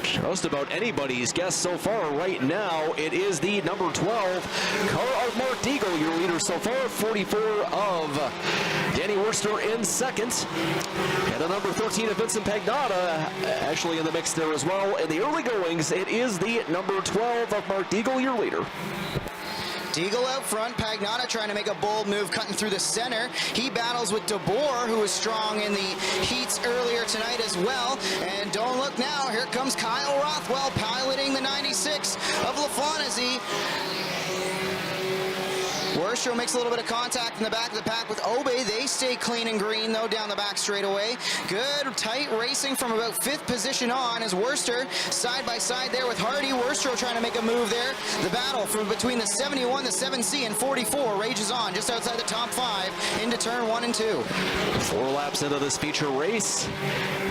Just about anybody's guess so far right now. It is the number 12 car of Mark Deagle, your leader so far. 44 of Danny Worcester in second. And a number 13 of Vincent Pagnotta actually in the mix there as well. In the early goings, it is the number 12 of Mark Deagle, your leader. Deagle out front, Pagnotta trying to make a bold move, cutting through the center. He battles with DeBoer, who was strong in the heats earlier tonight as well. And don't look now, here comes Kyle Rothwell piloting the 96 of LaFaunazie. Worstro makes a little bit of contact in the back of the pack with Obey. They stay clean and green, though, down the back straightaway. Good, tight racing from about 5th position on as Worcester side by side there with Hardy. Worstro trying to make a move there. The battle from between the 71, the 7C, and 44 rages on just outside the top 5 into turn 1 and 2. 4 laps into this feature race.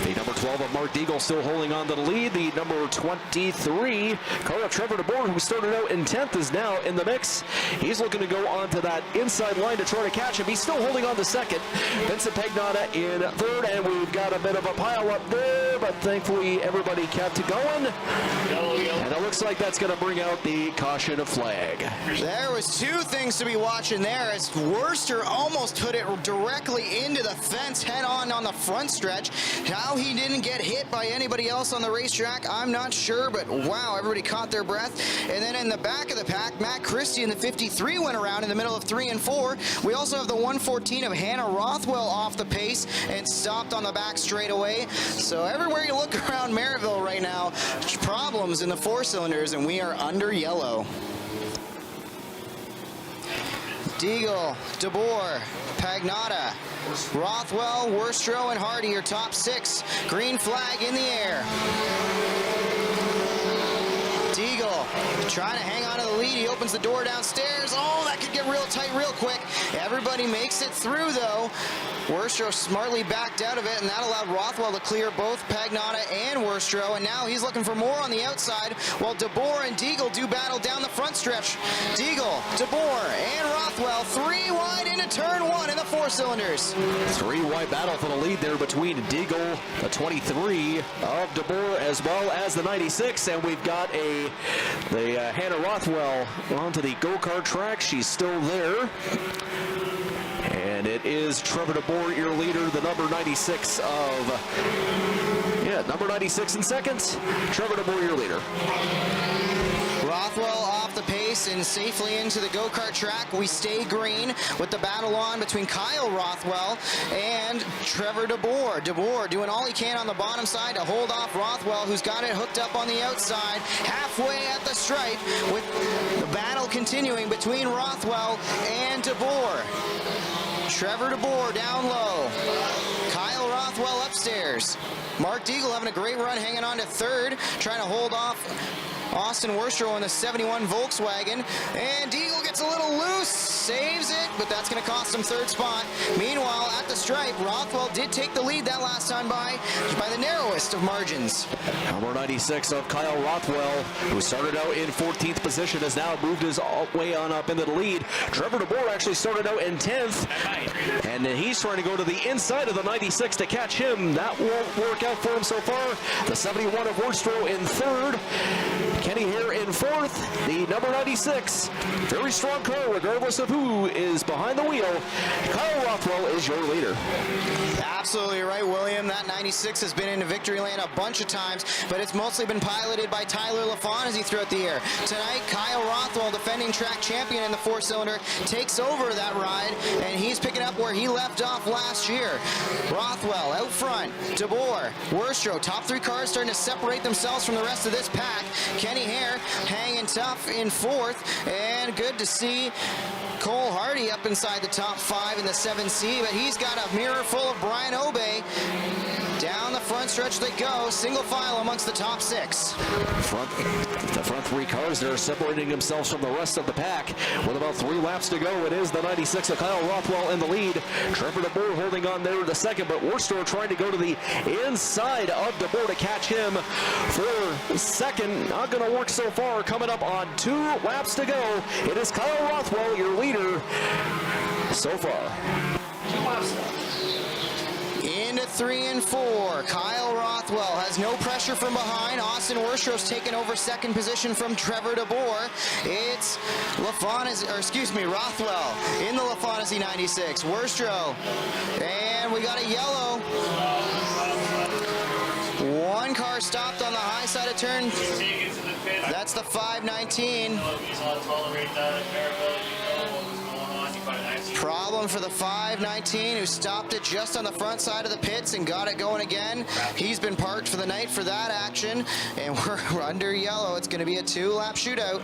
The number 12 of Mark Deagle still holding on to the lead. The number 23, car of Trevor DeBoer, who started out in 10th, is now in the mix. He's looking to go onto that inside line to try to catch him. He's still holding on to second. Vincent Pagnotta in 3rd, and we've got a bit of a pile up there, but thankfully everybody kept going. And it looks like that's going to bring out the caution flag. There was 2 things to be watching there as Worcester almost put it directly into the fence head-on the front stretch. How he didn't get hit by anybody else on the racetrack, I'm not sure, but wow, everybody caught their breath. And then in the back of the pack, Matt Christie in the 53 went around in the middle of 3 and 4. We also have the 114 of Hannah Rothwell off the pace and stopped on the back straightaway. So everywhere you look around Merrittville right now, problems in the 4 cylinders, and we are under yellow. Deagle, DeBoer, Pagnotta, Rothwell, Worstro, and Hardy are top 6. Green flag in the air. Deagle trying to hang on to the lead. He opens the door downstairs. Oh, that could get real tight real quick. Everybody makes it through, though. Worstro smartly backed out of it, and that allowed Rothwell to clear both Pagnotta and Worstro, and now he's looking for more on the outside, while DeBoer and Deagle do battle down the front stretch. Deagle, DeBoer, and Rothwell, 3 wide into turn 1 in the 4 cylinders. 3 wide battle for the lead there between Deagle, the 23 of DeBoer, as well as the 96, and we've got the Hannah Rothwell onto the go-kart track. She's still there. And it is Trevor DeBoer, your leader, the number 96 number 96 in second. Trevor DeBoer, your leader. Rothwell off the pace and safely into the go-kart track. We stay green with the battle on between Kyle Rothwell and Trevor DeBoer. DeBoer doing all he can on the bottom side to hold off Rothwell, who's got it hooked up on the outside, halfway at the stripe, with the battle continuing between Rothwell and DeBoer. Trevor DeBoer down low. Kyle Rothwell upstairs. Mark Deagle having a great run, hanging on to 3rd, trying to hold off Austin Worstro in the 71 Volkswagen, and Deagle gets a little loose, saves it, but that's going to cost him 3rd spot. Meanwhile, at the stripe, Rothwell did take the lead that last time by the narrowest of margins. Number 96 of Kyle Rothwell, who started out in 14th position, has now moved his way on up into the lead. Trevor DeBoer actually started out in 10th, and he's trying to go to the inside of the 96 to catch him. That won't work out for him so far. The 71 of Worstro in 3rd. Kenny Hare in 4th, the number 96. Very strong car, regardless of who is behind the wheel. Kyle Rothwell is your leader. Absolutely right, William. That 96 has been into victory lane a bunch of times, but it's mostly been piloted by Tyler LaFontaine throughout the year. Tonight, Kyle Rothwell, defending track champion in the 4-cylinder, takes over that ride, and he's picking up where he left off last year. Rothwell out front, DeBoer, Worstro, top 3 cars starting to separate themselves from the rest of this pack. Kenny Hare hanging tough in 4th, and good to see Cole Hardy up inside the top 5 in the 7C, but he's got a mirror full of Brian Obey. Down the front stretch they go, single file amongst the top 6. The front 3 cars, they're separating themselves from the rest of the pack. With about 3 laps to go, it is the 96 of Kyle Rothwell in the lead. Trevor DeBoer holding on there in the second, but Worstro trying to go to the inside of DeBoer to catch him for second. Not going to work so far. Coming up on 2 laps to go, it is Kyle Rothwell, your leader so far. 2 laps. Into 3 and 4. Kyle Rothwell has no pressure from behind. Austin Worstro's taken over 2nd position from Trevor DeBoer. It's Rothwell in the LaFontaine 96. Worstro, and we got a yellow. 1 car stopped on the high side of turn. That's the 519. Problem for the 519, who stopped it just on the front side of the pits and got it going again. He's been parked for the night for that action, and we're under yellow. It's going to be a 2-lap shootout.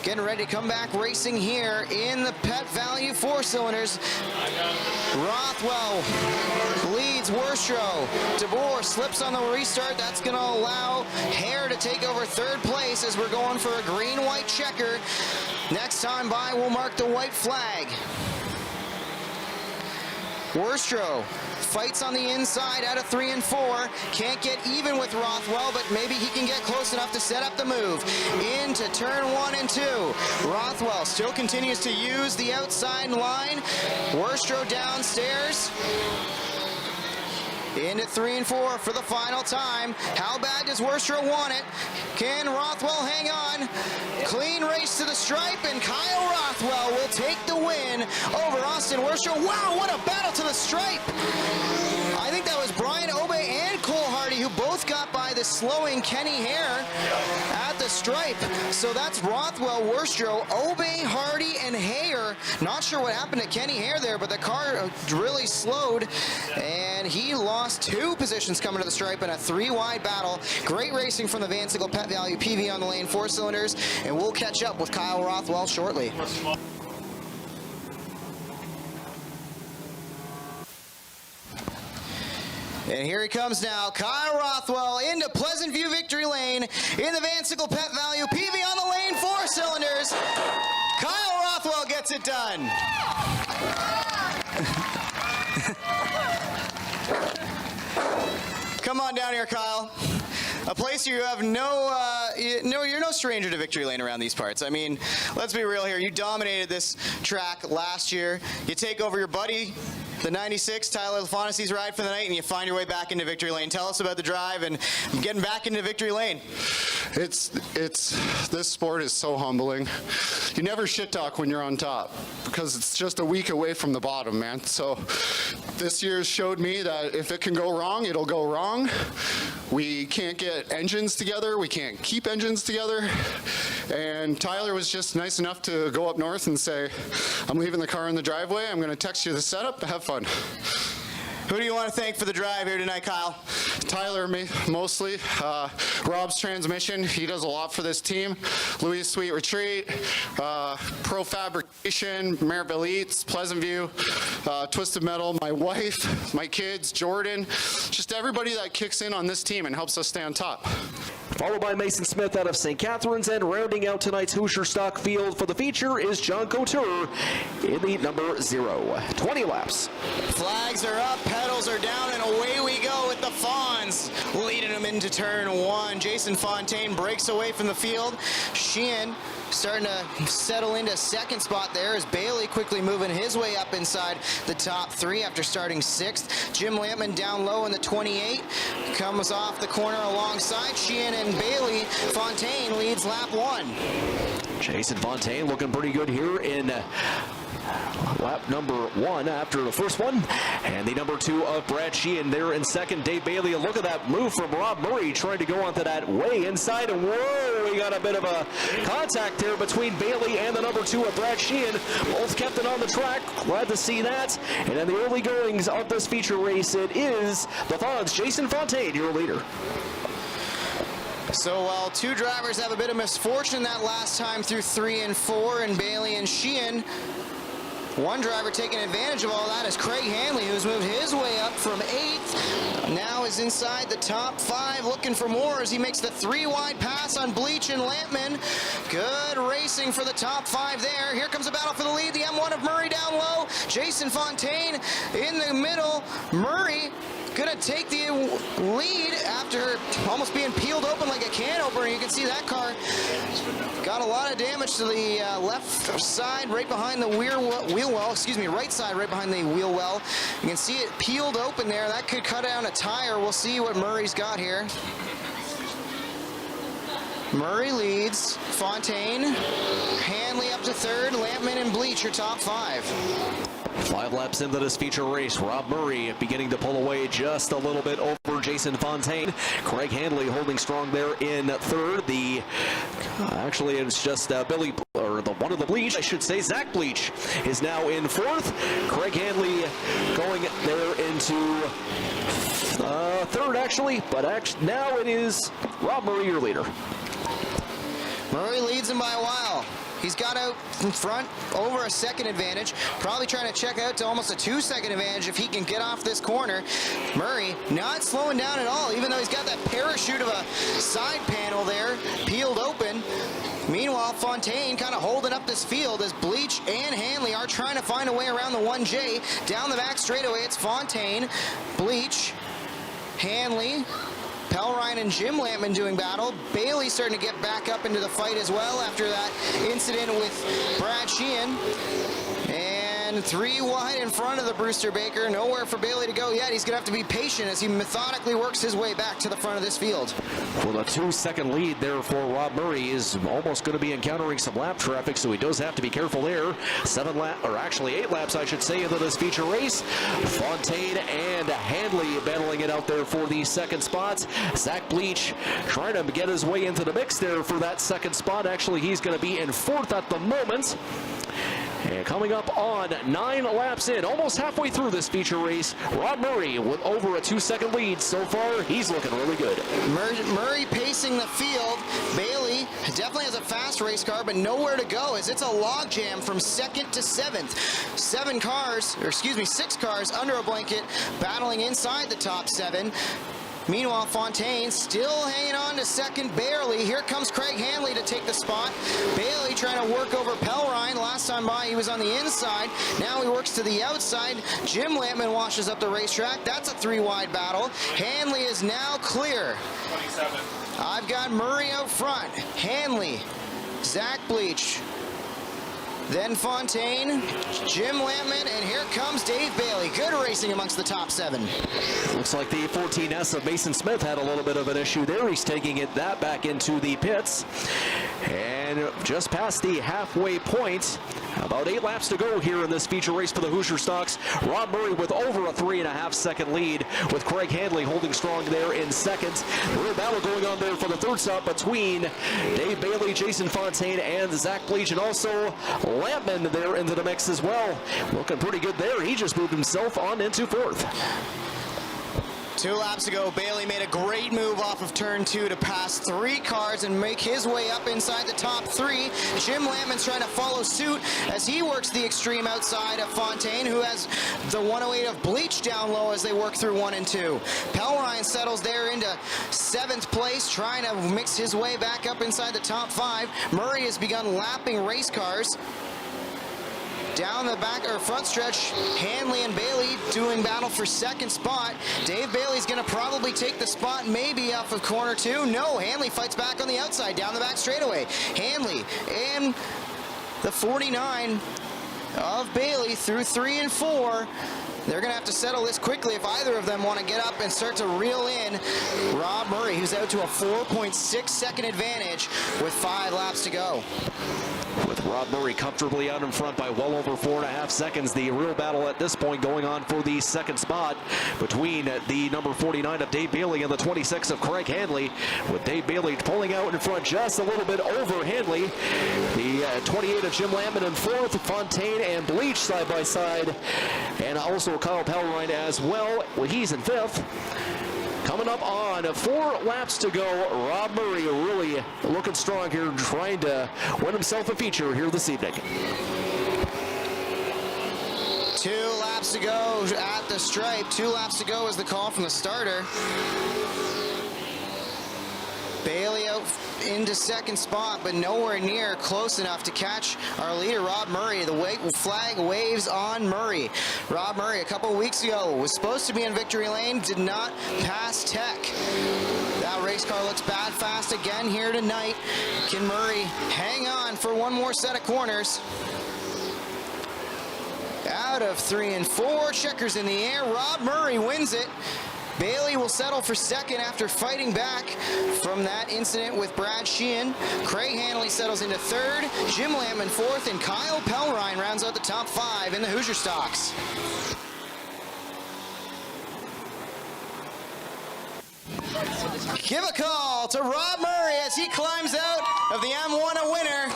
getting ready to come back racing here in the Pet Value 4-cylinders. Rothwell leads Worstrow. DeBoer slips on the restart. That's going to allow Hare to take over third place as we're going for a green-white checker. Next time by, we'll mark the white flag. Worstrow fights on the inside out of 3 and 4. Can't get even with Rothwell, but maybe he can get close enough to set up the move. Into turn 1 and 2. Rothwell still continues to use the outside line. Worstrow downstairs. Into 3 and 4 for the final time. How bad does Worstrow want it? Can Rothwell hang on? Clean race to the stripe, and Kyle Rothwell will take the win over Austin Worstrow. Wow, what a battle to the stripe! I think that was Brian Obe and Cole Hardy who both got by the slowing Kenny Hare at the stripe. So that's Rothwell, Worstrow, Obe, Hardy, and Hare. Not sure what happened to Kenny Hare there, but the car really slowed, and he lost 2 positions coming to the stripe in a 3-wide battle. Great racing from the Van Sickle Pet Value PV on the lane 4-cylinders, and we'll catch up with Kyle Rothwell shortly. And here he comes now, Kyle Rothwell into Pleasant View Victory Lane in the Van Sickle Pet Value PV on the lane 4-cylinders. Kyle Rothwell gets it done. Come on down here, Kyle. A place you have you're no stranger to Victory Lane around these parts. I mean, let's be real here. You dominated this track last year. You take over your buddy, the 96, Tyler LaFaunessy's ride for the night, and you find your way back into Victory Lane. Tell us about the drive and getting back into Victory Lane. This sport is so humbling. You never shit talk when you're on top because it's just a week away from the bottom, man. So this year showed me that if it can go wrong, it'll go wrong. We can't get engines together. We can't keep engines together. And Tyler was just nice enough to go up north and say, I'm leaving the car in the driveway. I'm going to text you the setup. Have fun. Who do you want to thank for the drive here tonight, Kyle? Tyler, mostly. Rob's transmission, he does a lot for this team. Louis Sweet Retreat, Pro Fabrication, Merrittville Eats, Pleasant View, Twisted Metal, my wife, my kids, Jordan, just everybody that kicks in on this team and helps us stay on top. Followed by Mason Smith out of St. Catharines, and rounding out tonight's Hoosier stock field for the feature is John Couture in the number 0. 20 laps. Flags are up, pedals are down, and away we go with the Fawns, leading them into turn 1. Jason Fontaine breaks away from the field. Sheehan starting to settle into second spot there as Bailey quickly moving his way up inside the top 3 after starting 6th. Jim Lampman down low in the 28, comes off the corner alongside Sheehan and Bailey. Fontaine leads lap 1. Jason Fontaine looking pretty good here in lap number 1 after the first one. And the number 2 of Brad Sheehan there in second. Dave Bailey, a look at that move from Rob Murray trying to go onto that way inside. And whoa, we got a bit of a contact there between Bailey and the number 2 of Brad Sheehan. Both kept it on the track. Glad to see that. And in the early goings of this feature race, it is the Fonz, Jason Fontaine, your leader. So while 2 drivers have a bit of misfortune that last time through 3 and 4, and Bailey and Sheehan, one driver taking advantage of all that is Craig Hanley, who's moved his way up from 8th. Now is inside the top 5, looking for more as he makes the 3-wide pass on Bleach and Lampman. Good racing for the top 5 there. Here comes a battle for the lead. The M1 of Murray down low. Jason Fontaine in the middle. Murray gonna take the lead after almost being peeled open like a can opener. You can see that car got a lot of damage to the left side, right behind the wheel well, right side, right behind the wheel well. You can see it peeled open there. That could cut down a tire. We'll see what Murray's got here. Murray leads, Fontaine, Hanley up to 3rd, Lampman and Bleach are top 5. 5 laps into this feature race, Rob Murray beginning to pull away just a little bit over Jason Fontaine. Craig Hanley holding strong there in 3rd. Actually, it's just Billy, or the one of the Bleach, I should say, Zach Bleach is now in 4th. Craig Hanley going there into 3rd, actually, but now it is Rob Murray, your leader. Murray leads him by a while. He's got out in front over a second advantage. Probably trying to check out to almost a 2-second advantage if he can get off this corner. Murray not slowing down at all, even though he's got that parachute of a side panel there peeled open. Meanwhile, Fontaine kind of holding up this field as Bleach and Hanley are trying to find a way around the 1J. Down the back straightaway, it's Fontaine, Bleach, Hanley, Pelrine and Jim Lampman doing battle. Bailey starting to get back up into the fight as well after that incident with Brad Sheehan. And 3 wide in front of the Brewster Baker. Nowhere for Bailey to go yet. He's going to have to be patient as he methodically works his way back to the front of this field. Well, a 2-second lead there for Rob Murray is almost going to be encountering some lap traffic, so he does have to be careful there. 8 laps, I should say, into this feature race. Fontaine and Handley battling it out there for the second spots. Zach Bleach trying to get his way into the mix there for that second spot. Actually, he's going to be in 4th at the moment. And coming up on 9 laps in, almost halfway through this feature race, Rob Murray with over a 2-second lead so far. He's looking really good. Murray pacing the field. Bailey definitely has a fast race car, but nowhere to go as it's a logjam from 2nd to 7th. 6 cars under a blanket battling inside the top 7. Meanwhile, Fontaine still hanging on to 2nd barely. Here comes Craig Hanley to take the spot. Bailey trying to work over Pelrine. Last time by, he was on the inside. Now he works to the outside. Jim Lampman washes up the racetrack. That's a 3-wide battle. Hanley is now clear. 27. I've got Murray out front. Hanley, Zach Bleach, then Fontaine, Jim Lampman, and here comes Dave Bailey. Good racing amongst the top 7. Looks like the 14S of Mason Smith had a little bit of an issue there. He's taking that back into the pits. And just past the halfway point, about 8 laps to go here in this feature race for the Hoosier Stocks. Rob Murray with over a 3.5-second lead, with Craig Handley holding strong there in 2nd. The real battle going on there for the 3rd stop between Dave Bailey, Jason Fontaine, and Zach Bleach, and also Lampman there into the mix as well. Looking pretty good there. He just moved himself on into 4th. 2 laps ago, Bailey made a great move off of turn 2 to pass 3 cars and make his way up inside the top 3. Jim Lampman's trying to follow suit as he works the extreme outside of Fontaine, who has the 108 of Bleach down low as they work through 1 and 2. Pelrine settles there into 7th place, trying to mix his way back up inside the top 5. Murray has begun lapping race cars. Down the back or front stretch, Hanley and Bailey doing battle for 2nd spot. Dave Bailey's going to probably take the spot maybe off of corner 2. No, Hanley fights back on the outside down the back straightaway. Hanley and the 49 of Bailey through 3 and 4. They're going to have to settle this quickly if either of them want to get up and start to reel in Rob Murray, who's out to a 4.6-second advantage with 5 laps to go. With Rob Murray comfortably out in front by well over 4.5 seconds. The real battle at this point going on for the 2nd spot between the number 49 of Dave Bailey and the 26 of Craig Handley, with Dave Bailey pulling out in front just a little bit over Handley. The 28 of Jim Lampman in 4th, Fontaine and Bleach side by side, and also Kyle Pelrine as well. He's in 5th. Coming up on 4 laps to go, Rob Murray really looking strong here, trying to win himself a feature here this evening. 2 laps to go at the stripe. 2 laps to go is the call from the starter. Bailey out into 2nd spot, but nowhere near close enough to catch our leader, Rob Murray. The flag waves on Murray. Rob Murray, a couple of weeks ago, was supposed to be in victory lane, did not pass Tech. That race car looks bad fast again here tonight. Can Murray hang on for one more set of corners? Out of 3 and 4, checkers in the air. Rob Murray wins it. Bailey will settle for 2nd after fighting back from that incident with Brad Sheehan. Craig Hanley settles into 3rd, Jim Lampman 4th, and Kyle Pelrine rounds out the top 5 in the Hoosier Stocks. Give a call to Rob Murray as he climbs out of the M1 a winner.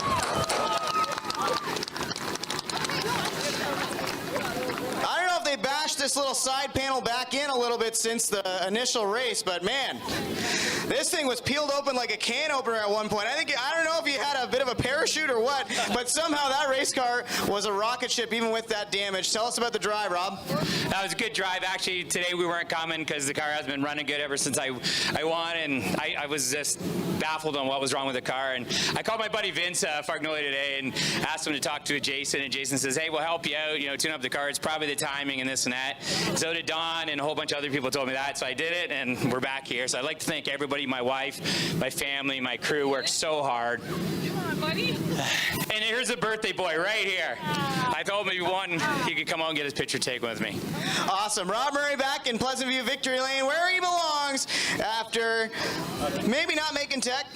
I don't know if they bashed this little side panel back in a little bit since the initial race, but man, This thing was peeled open like a can opener at one point. I don't know if he had a bit of a parachute or what, but somehow that race car was a rocket ship even with that damage. Tell us about the drive, Rob. That was a good drive. Actually, today we weren't coming because the car has been running good ever since I won, and I was just baffled on what was wrong with the car. And I called my buddy Vince Fargnoli today and asked him to talk to Jason, and Jason says, hey, we'll help you out, tune up the car. It's probably the timing and this and that. So did Don, and a whole bunch of other people told me that, so I did it, and we're back here. So I'd like to thank everybody, my wife, my family, my crew worked so hard. Come on, buddy. And here's a birthday boy right here. I told him if he won, he could come out and get his picture taken with me. Awesome. Rob Murray back in Pleasant View Victory Lane where he belongs after maybe not making tech.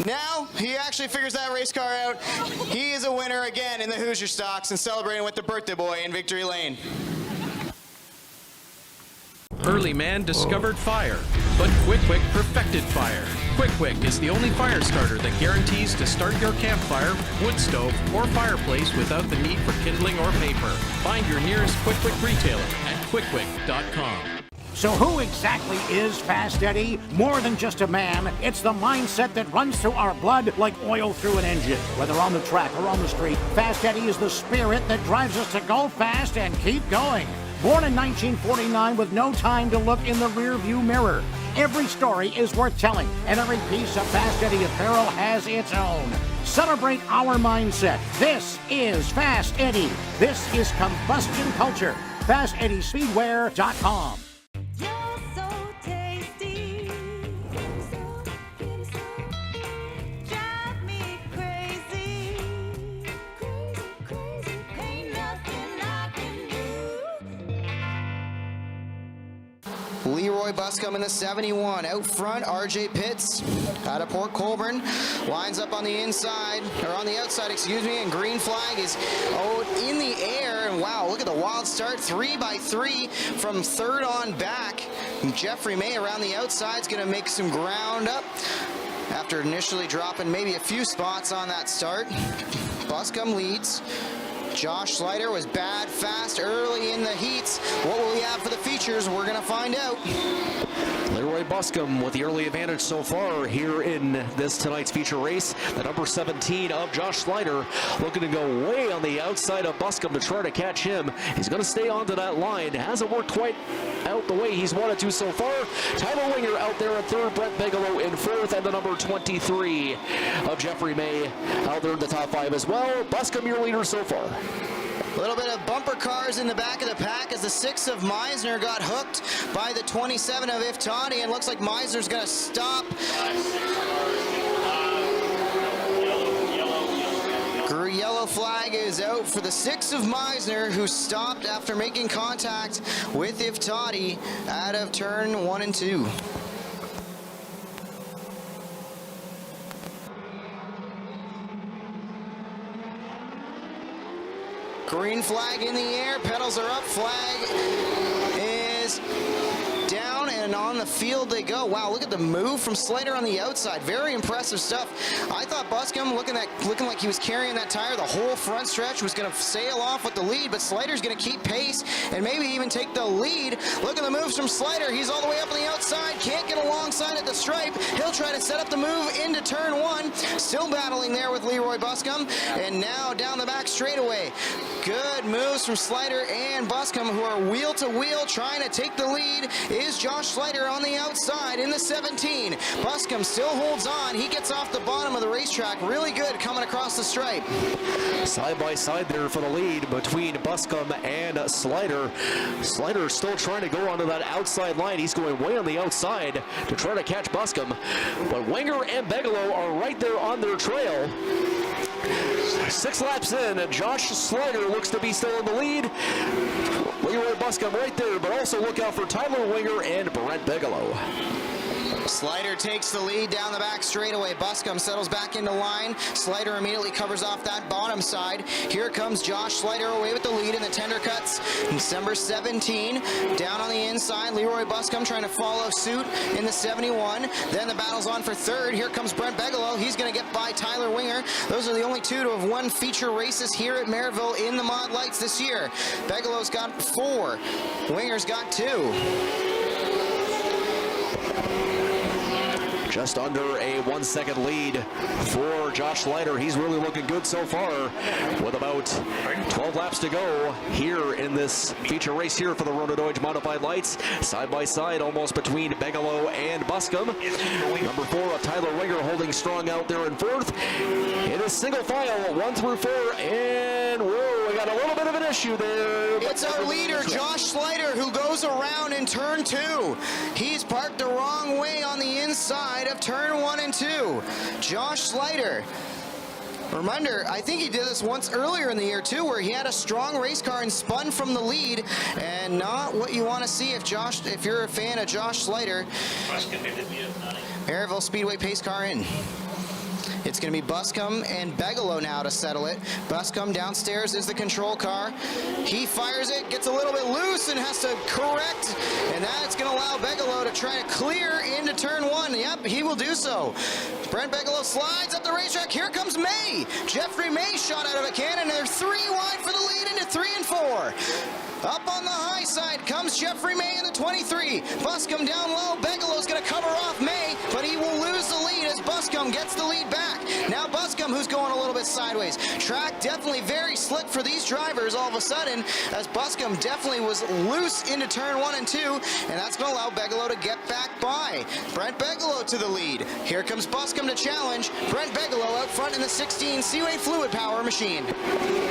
Now he actually figures that race car out. He is a winner again in the Hoosier Stocks and celebrating with the birthday boy in Victory Lane. Early man discovered fire, but Quick perfected fire. Quick is the only fire starter that guarantees to start your campfire, wood stove, or fireplace without the need for kindling or paper. Find your nearest Quick retailer at quickquick.com. So who exactly is Fast Eddie? More than just a man, it's the mindset that runs through our blood like oil through an engine. Whether on the track or on the street, Fast Eddie is the spirit that drives us to go fast and keep going. Born in 1949 with no time to look in the rearview mirror. Every story is worth telling, and every piece of Fast Eddie apparel has its own. Celebrate our mindset. This is Fast Eddie. This is combustion culture. FastEddieSpeedwear.com. You're so tasty. Drive me crazy. Crazy. Ain't nothing I can do. Leroy Buscombe in the 71. Out front, RJ Pitts out of Port Colborne. Lines up on the inside, or on the outside, excuse me, and green flag is in the air. And wow, look at the wild start. 3x3 from third on back. Jeffrey May around the outside is going to make some ground up after initially dropping maybe a few spots on that start. Buscombe leads. Josh Slider was bad fast early in the heats. What will we have for the features? We're going to find out. Leroy Buscombe with the early advantage so far here in this tonight's feature race. The number 17 of Josh Slider looking to go way on the outside of Buscombe to try to catch him. He's going to stay onto that line. Hasn't worked quite out the way he's wanted to so far. Tyler Winger out there in third, Brent Bigelow in fourth, and the number 23 of Jeffrey May out there in the top five as well. Buscombe your leader so far. A little bit of bumper cars in the back of the pack as the 6 of Meisner got hooked by the 27 of Iftani, and looks like Meisner's going to stop. Yellow flag is out for the 6 of Meisner, who stopped after making contact with Iftani out of turn 1 and 2. Green flag in the air, pedals are up, flag is down, and on the field they go. Wow, look at the move from Slater on the outside. Very impressive stuff. I thought Buscombe, looking like he was carrying that tire the whole front stretch, was going to sail off with the lead, but Slater's going to keep pace and maybe even take the lead. Look at the moves from Slater. He's all the way up on the outside, can't get alongside at the stripe. He'll try to set up the move into turn 1. Still battling there with Leroy Buscombe, and now down the back straightaway. Good moves from Slater and Buscombe, who are wheel to wheel trying to take the lead. Is Josh Slater on the outside in the 17. Buscombe still holds on. He gets off the bottom of the racetrack. Really good coming across the stripe. Side by side there for the lead between Buscombe and Slider. Slider still trying to go onto that outside line. He's going way on the outside to try to catch Buscombe. But Winger and Bigelow are right there on their trail. 6 laps in, Josh Slider looks to be still in the lead. Leroy Buscombe right there, but also look out for Tyler Winger and Brent Bigelow. Slider takes the lead down the back straightaway. Buscombe settles back into line. Slider immediately covers off that bottom side. Here comes Josh Slider away with the lead in the tender cuts. December 17 down on the inside. Leroy Buscombe trying to follow suit in the 71. Then the battle's on for third. Here comes Brent Bigelow. He's going to get by Tyler Winger. Those are the only two to have won feature races here at Merrittville in the Mod Lights this year. Bigelow's got 4. Winger's got 2. just under a 1 second lead for Josh Slider. He's really looking good so far with about 12 laps to go here in this feature race here for the Rona Deutsch Modified Lights. Side by side almost between Bigelow and Buscombe. Number 4, Tyler Winger holding strong out there in fourth. It is single file, 1 through 4, and whoa, we got a little bit of an issue there. It's our leader, Josh Slider, who goes around in turn 2. He's parked the wrong way on the inside of turn 1 and 2. Josh Slider. Reminder, I think he did this once earlier in the year too, where he had a strong race car and spun from the lead, and not what you want to see if you're a fan of Josh Slider. Merrittville Speedway pace car in. It's going to be Buscombe and Bigelow now to settle it. Buscombe downstairs is the control car. He fires it, gets a little bit loose, and has to correct. And that's going to allow Bigelow to try to clear into turn 1. Yep, he will do so. Brent Bigelow slides up the racetrack. Here comes May. Jeffrey May shot out of a cannon, and they're 3 wide for the lead into 3 and 4. Up on the high side comes Jeffrey May in the 23. Buscombe down low. Bigelow's going to cover off May, but he will lose the lead as Buscombe gets the lead back. Now Buscombe, who's going a little bit sideways. Track definitely very slick for these drivers all of a sudden, as Buscombe definitely was loose into turn 1 and 2, and that's going to allow Bigelow to get back by. Brent Bigelow to the lead. Here comes Buscombe to challenge. Brent Bigelow out front in the 16 Seaway Fluid Power machine.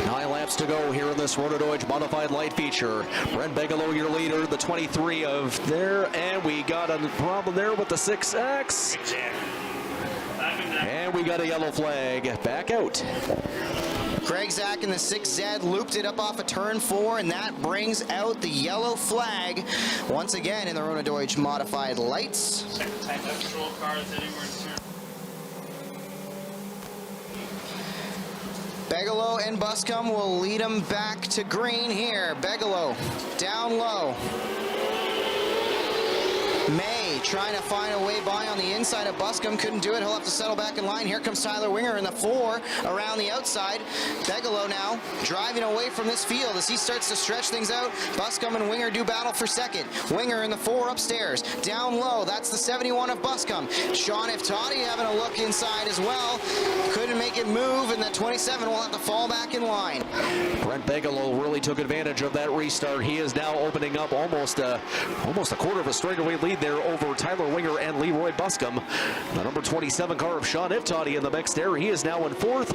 9 laps to go here in this Rona Deutsch Modified Light feature. Brent Bigelow, your leader, the 23 of there, and we got a problem there with the 6X. And we got a yellow flag. Back out. Craig Zach in the 6Z looped it up off of turn 4, and that brings out the yellow flag once again in the Rona Deutsch Modified Lights. Second time that control car is anywhere in turn. Bigelow and Buscombe will lead him back to green here. Bigelow down low. May trying to find a way by on the inside of Buscombe. Couldn't do it. He'll have to settle back in line. Here comes Tyler Winger in the 4 around the outside. Bigelow now driving away from this field as he starts to stretch things out. Buscombe and Winger do battle for second. Winger in the 4 upstairs. Down low, that's the 71 of Buscombe. Sean Iftati having a look inside as well. Couldn't make it move, and the 27 will have to fall back in line. Brent Bigelow really took advantage of that restart. He is now opening up almost a quarter of a straightaway lead there over Tyler Winger and Leroy Buscombe. The number 27 car of Sean Iftati in the mix there. He is now in 4th.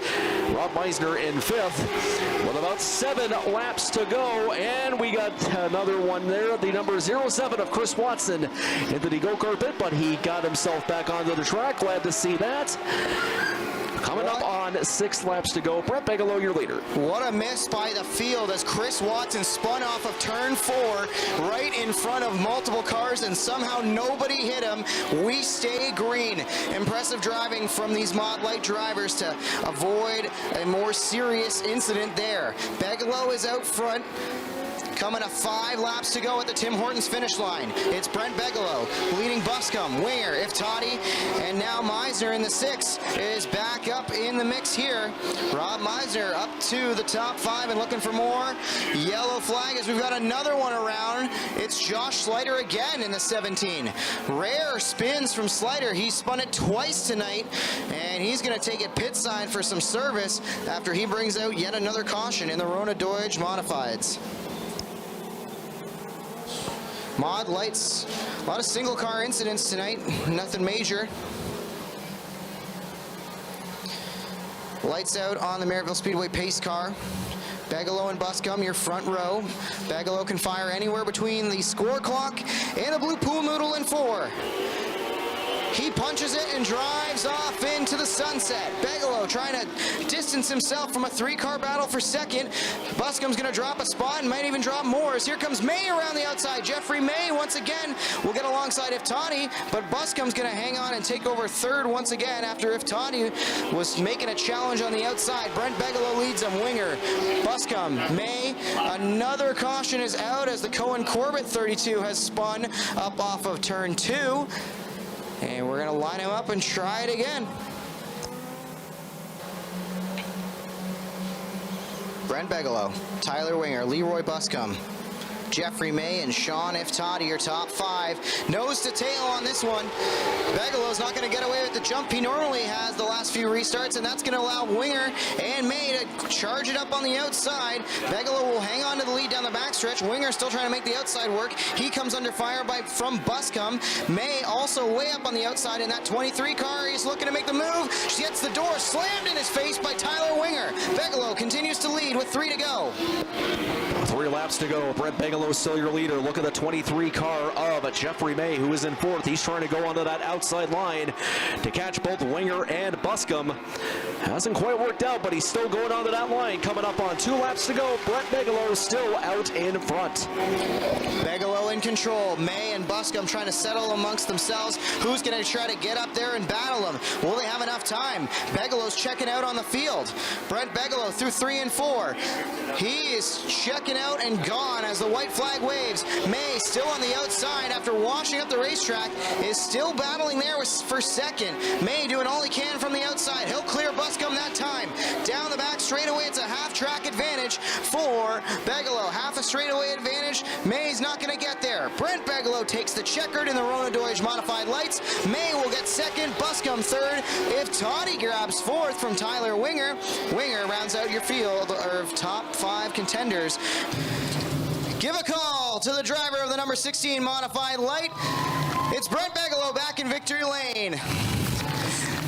Rob Meisner in 5th with about 7 laps to go. And we got another one there. The number 07 of Chris Watson into the go-kart pit, but he got himself back onto the track. Glad to see that. Coming up on 6 laps to go. Brent Bigelow, your leader. What a miss by the field as Chris Watson spun off of turn 4 right in front of multiple cars, and somehow nobody hit him. We stay green. Impressive driving from these Mod Light drivers to avoid a more serious incident there. Bigelow is out front. Coming to 5 laps to go at the Tim Hortons finish line. It's Brent Bigelow leading Buscombe, Winger, Iftati, and now Meisner in the 6 is back up in the mix here. Rob Meisner up to the top 5 and looking for more. Yellow flag as we've got another one around. It's Josh Slider again in the 17. Rare spins from Slider. He spun it twice tonight, and he's going to take it pit side for some service after he brings out yet another caution in the Rona Deutsch Modifieds. Mod Lights, a lot of single car incidents tonight, nothing major. Lights out on the Merrittville Speedway pace car. Bigelow and Buscombe, your front row. Bigelow can fire anywhere between the score clock and the blue pool noodle in 4. He punches it and drives off into the sunset. Bigelow trying to distance himself from a 3-car battle for second. Buscombe's going to drop a spot and might even drop more. As here comes May around the outside. Jeffrey May once again will get alongside Iftati, but Buscombe's going to hang on and take over 3rd once again after Iftati was making a challenge on the outside. Brent Bigelow leads him. Winger, Buscombe, May. Another caution is out as the Cohen Corbett 32 has spun up off of turn 2. And we're going to line him up and try it again. Brent Bigelow, Tyler Winger, Leroy Buscombe. Jeffrey May and Sean Iftati, your top 5. Nose to tail on this one. Begelow's not going to get away with the jump he normally has the last few restarts, and that's going to allow Winger and May to charge it up on the outside. Begelow will hang on to the lead down the backstretch. Winger still trying to make the outside work. He comes under fire from Buscombe. May also way up on the outside in that 23 car. He's looking to make the move. She gets the door slammed in his face by Tyler Winger. Begelow continues to lead with 3 to go. 3 laps to go. Brent Begelow still your leader. Look at the 23 car of Jeffrey May, who is in 4th. He's trying to go onto that outside line to catch both Winger and Buscombe. Hasn't quite worked out, but he's still going onto that line. Coming up on 2 laps to go. Brent Begelow still out in front. Begelow in control. May and Buscombe trying to settle amongst themselves. Who's going to try to get up there and battle them? Will they have enough time? Begelow's checking out on the field. Brent Begelow through 3 and 4. He is checking out and gone as the white flag waves. May still on the outside after washing up the racetrack, is still battling there for second. May doing all he can from the outside. He'll clear Buscombe that time. Down the back straightaway, it's a half-track advantage for Begelow. Half a straightaway advantage. May's not going to get there. Brent Begelow takes the checkered in the Rona Deutsch Modified Lights. May will get second. Buscombe third. If Toddy grabs 4th from Tyler Winger, Winger rounds out your field of top 5 contenders. Give a call to the driver of the number 16 Modified Light. It's Brent Begelow back in victory lane.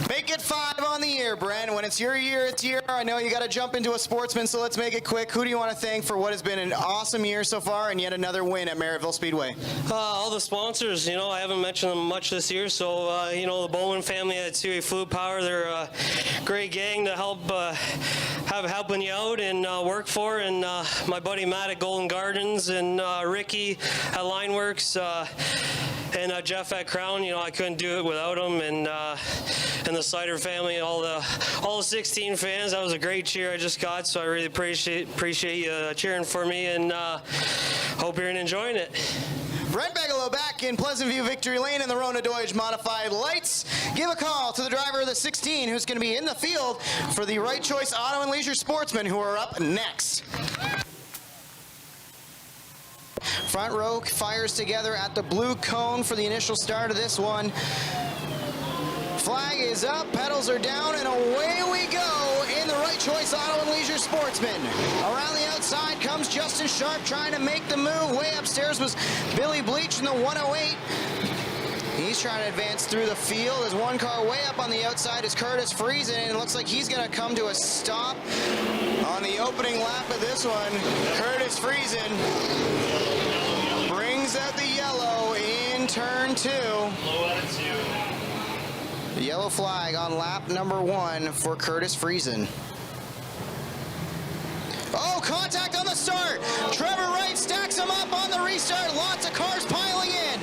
Make it 5 on the year, Brent. When it's your year, it's your. I know you got to jump into a Sportsman, so let's make it quick. Who do you want to thank for what has been an awesome year so far and yet another win at Merrittville Speedway? All the sponsors, I haven't mentioned them much this year. So, the Bowman family at Seaway Fluid Power, they're a great gang to helping you out and work for. And my buddy Matt at Golden Gardens and Ricky at Lineworks and Jeff at Crown. I couldn't do it without them. And the Sider family, all the 16 fans. That was a great cheer I just got, so I really appreciate you cheering for me, and hope you're enjoying it. Brent Begelow back in Pleasant View Victory Lane in the Rona Deutsch Modified Lights. Give a call to the driver of the 16 who's going to be in the field for the Right Choice Auto and Leisure Sportsmen, who are up next. Front row fires together at the blue cone for the initial start of this one. Flag is up, pedals are down, and away we go in the Right Choice Auto and Leisure Sportsman. Around the outside comes Justin Sharp trying to make the move. Way upstairs was Billy Bleach in the 108. He's trying to advance through the field. There's one car way up on the outside is Curtis Friesen, and it looks like he's going to come to a stop on the opening lap of this one. Curtis Friesen brings out the yellow in turn 2. The yellow flag on lap number 1 for Curtis Friesen. Oh, contact on the start. Trevor Wright stacks him up on the restart. Lots of cars piling in.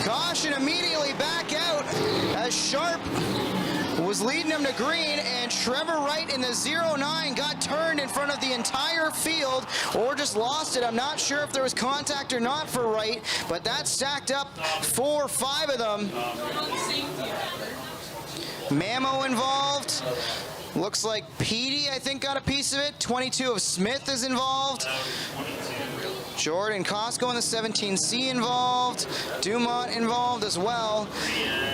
Caution immediately back out as Sharp was leading him to green, and Trevor Wright in the 09 got turned in front of the entire field, or just lost it. I'm not sure if there was contact or not for Wright, but that stacked up 4 or 5 of them. Mamo involved. Looks like Petey, I think, got a piece of it. 22 of Smith is involved. Jordan Costco in the 17C involved. Dumont involved as well.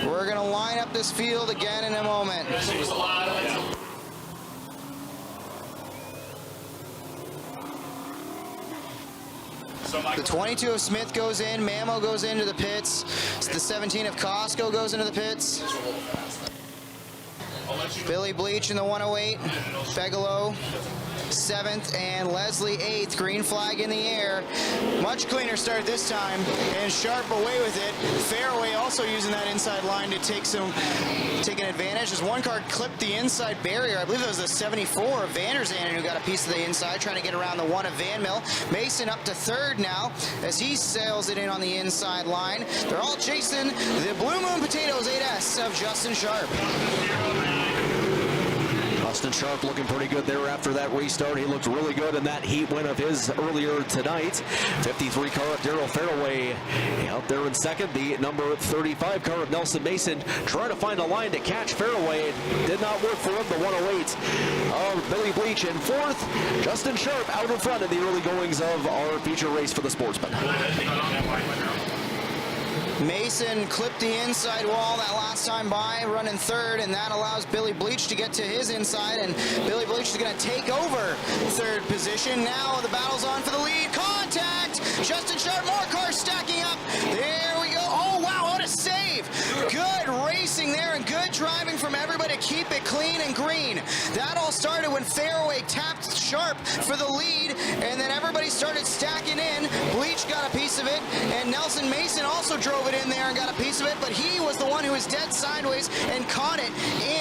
We're going to line up this field again in a moment. The 22 of Smith goes in. Mamo goes into the pits. The 17 of Costco goes into the pits. Billy Bleach in the 108. Begelow 7th and Leslie 8th. Green flag in the air. Much cleaner start this time, and Sharp away with it. Fairway also using that inside line to take an advantage as one car clipped the inside barrier. I believe that was the 74 of Van der Zanden who got a piece of the inside, trying to get around the 1 of Van Mill. Mason up to 3rd now as he sails it in on the inside line. They're all chasing the Blue Moon Potatoes 8S of Justin Sharp. Justin Sharp looking pretty good there after that restart. He looked really good in that heat win of his earlier tonight. 53 car of Darrell Fairway out there in second. The number 35 car of Nelson Mason trying to find a line to catch Fairway. It did not work for him. The 108 of Billy Bleach in fourth. Justin Sharp out in front in the early goings of our feature race for the Sportsman. Mason clipped the inside wall that last time by, running third, and that allows Billy Bleach to get to his inside, and Billy Bleach is going to take over third position. Now the battle's on for the lead. Contact! Justin Sharp, more cars stacking up. There we go. Oh, wow, what a save. Good racing there and good driving from everybody to keep it clean and green. That all started when Fairway tapped Sharp for the lead, and then everybody started stacking in. Bleach got a piece of it, and Nelson Mason also drove it in there and got a piece of it, but he was the one who was dead sideways and caught it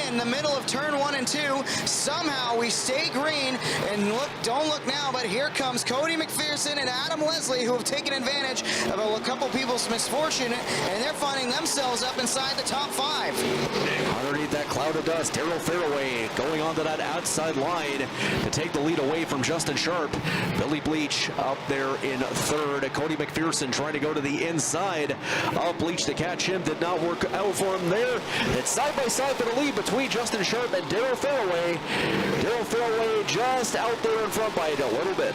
in the middle of turn 1 and 2. Somehow we stay green, and look, don't look now, but here comes Cody McPherson and Adam Leslie, who have taken advantage of a couple people's misfortune, and they're finding themselves up inside the top 5. Underneath that cloud of dust, Darrell Fairway going onto that outside line to take the lead away from Justin Sharp. Billy Bleach up there in third. Cody McPherson trying to go to the inside of Bleach to catch him. Did not work out for him there. It's side by side for the lead between Justin Sharp and Darrell Fairway. Darrell Fairway just out there in front by a little bit.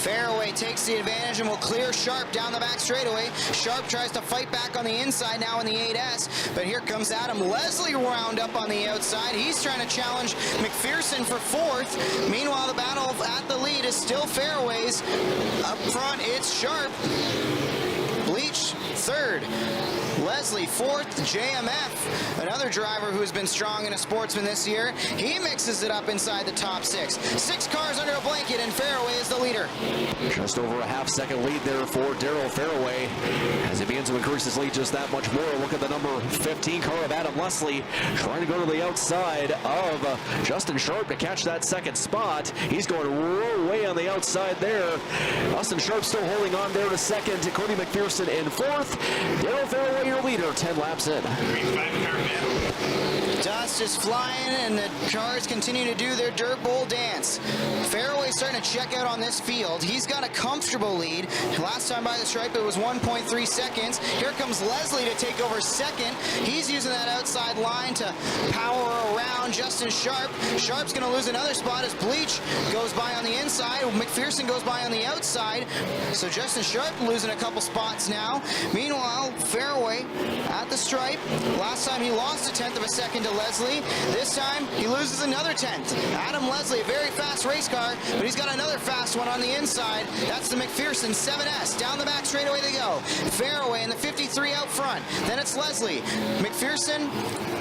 Fairway takes the advantage and will clear Sharp down the back straightaway. Sharp tries to fight back on the inside now in the 8S, but here comes Adam Leslie round up on the outside. He's trying to challenge McPherson for fourth. Meanwhile, the battle at the lead is still Fairways. Up front, it's Sharp. Bleach third. Leslie fourth. JMF, another driver who's been strong in a Sportsman this year. He mixes it up inside the top 6. 6 cars under a blanket, and Fairway is the leader. Just over a half-second lead there for Darrell Fairway as he begins to increase his lead just that much more. Look at the number 15 car of Adam Leslie trying to go to the outside of Justin Sharp to catch that second spot. He's going way on the outside there. Justin Sharp still holding on there to second. Cody McPherson in fourth. Darrell Fairway, your leader, 10 laps in. Dust is flying, and the cars continue to do their dirt bowl dance. Fairway's starting to check out on this field. He's got a comfortable lead. Last time by the stripe, it was 1.3 seconds. Here comes Leslie to take over second. He's using that outside line to power around Justin Sharp. Sharp's going to lose another spot as Bleach goes by on the inside. McPherson goes by on the outside. So Justin Sharp losing a couple spots now. Meanwhile, Fairway at the stripe. Last time he lost a tenth of a second to Leslie. This time he loses another tenth. Adam Leslie, a very fast race car, but he's got another fast one on the inside. That's the McPherson 7S. Down the back straightaway they go. Fairway in the 53 out front. Then it's Leslie, McPherson,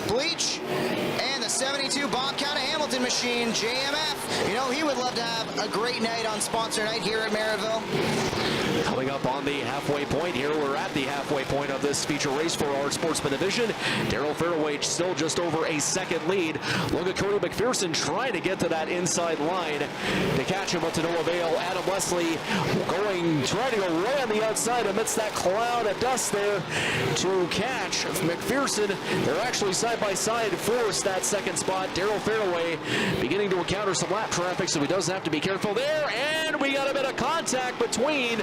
Bleach, and the 72 Bobcat of Hamilton machine, JMF. You know, he would love to have a great night on sponsor night here at Merrittville. Coming up on the halfway point here, we're at the halfway point of this feature race for our Sportsman division. Darrell Fairway still just over a second lead. Look at Cody McPherson trying to get to that inside line to catch him, but to no avail. Adam Leslie trying to go right on the outside amidst that cloud of dust there to catch McPherson. They're actually side by side, forced that second spot. Darrell Fairway beginning to encounter some lap traffic, so he does have to be careful there. And we got a bit of contact between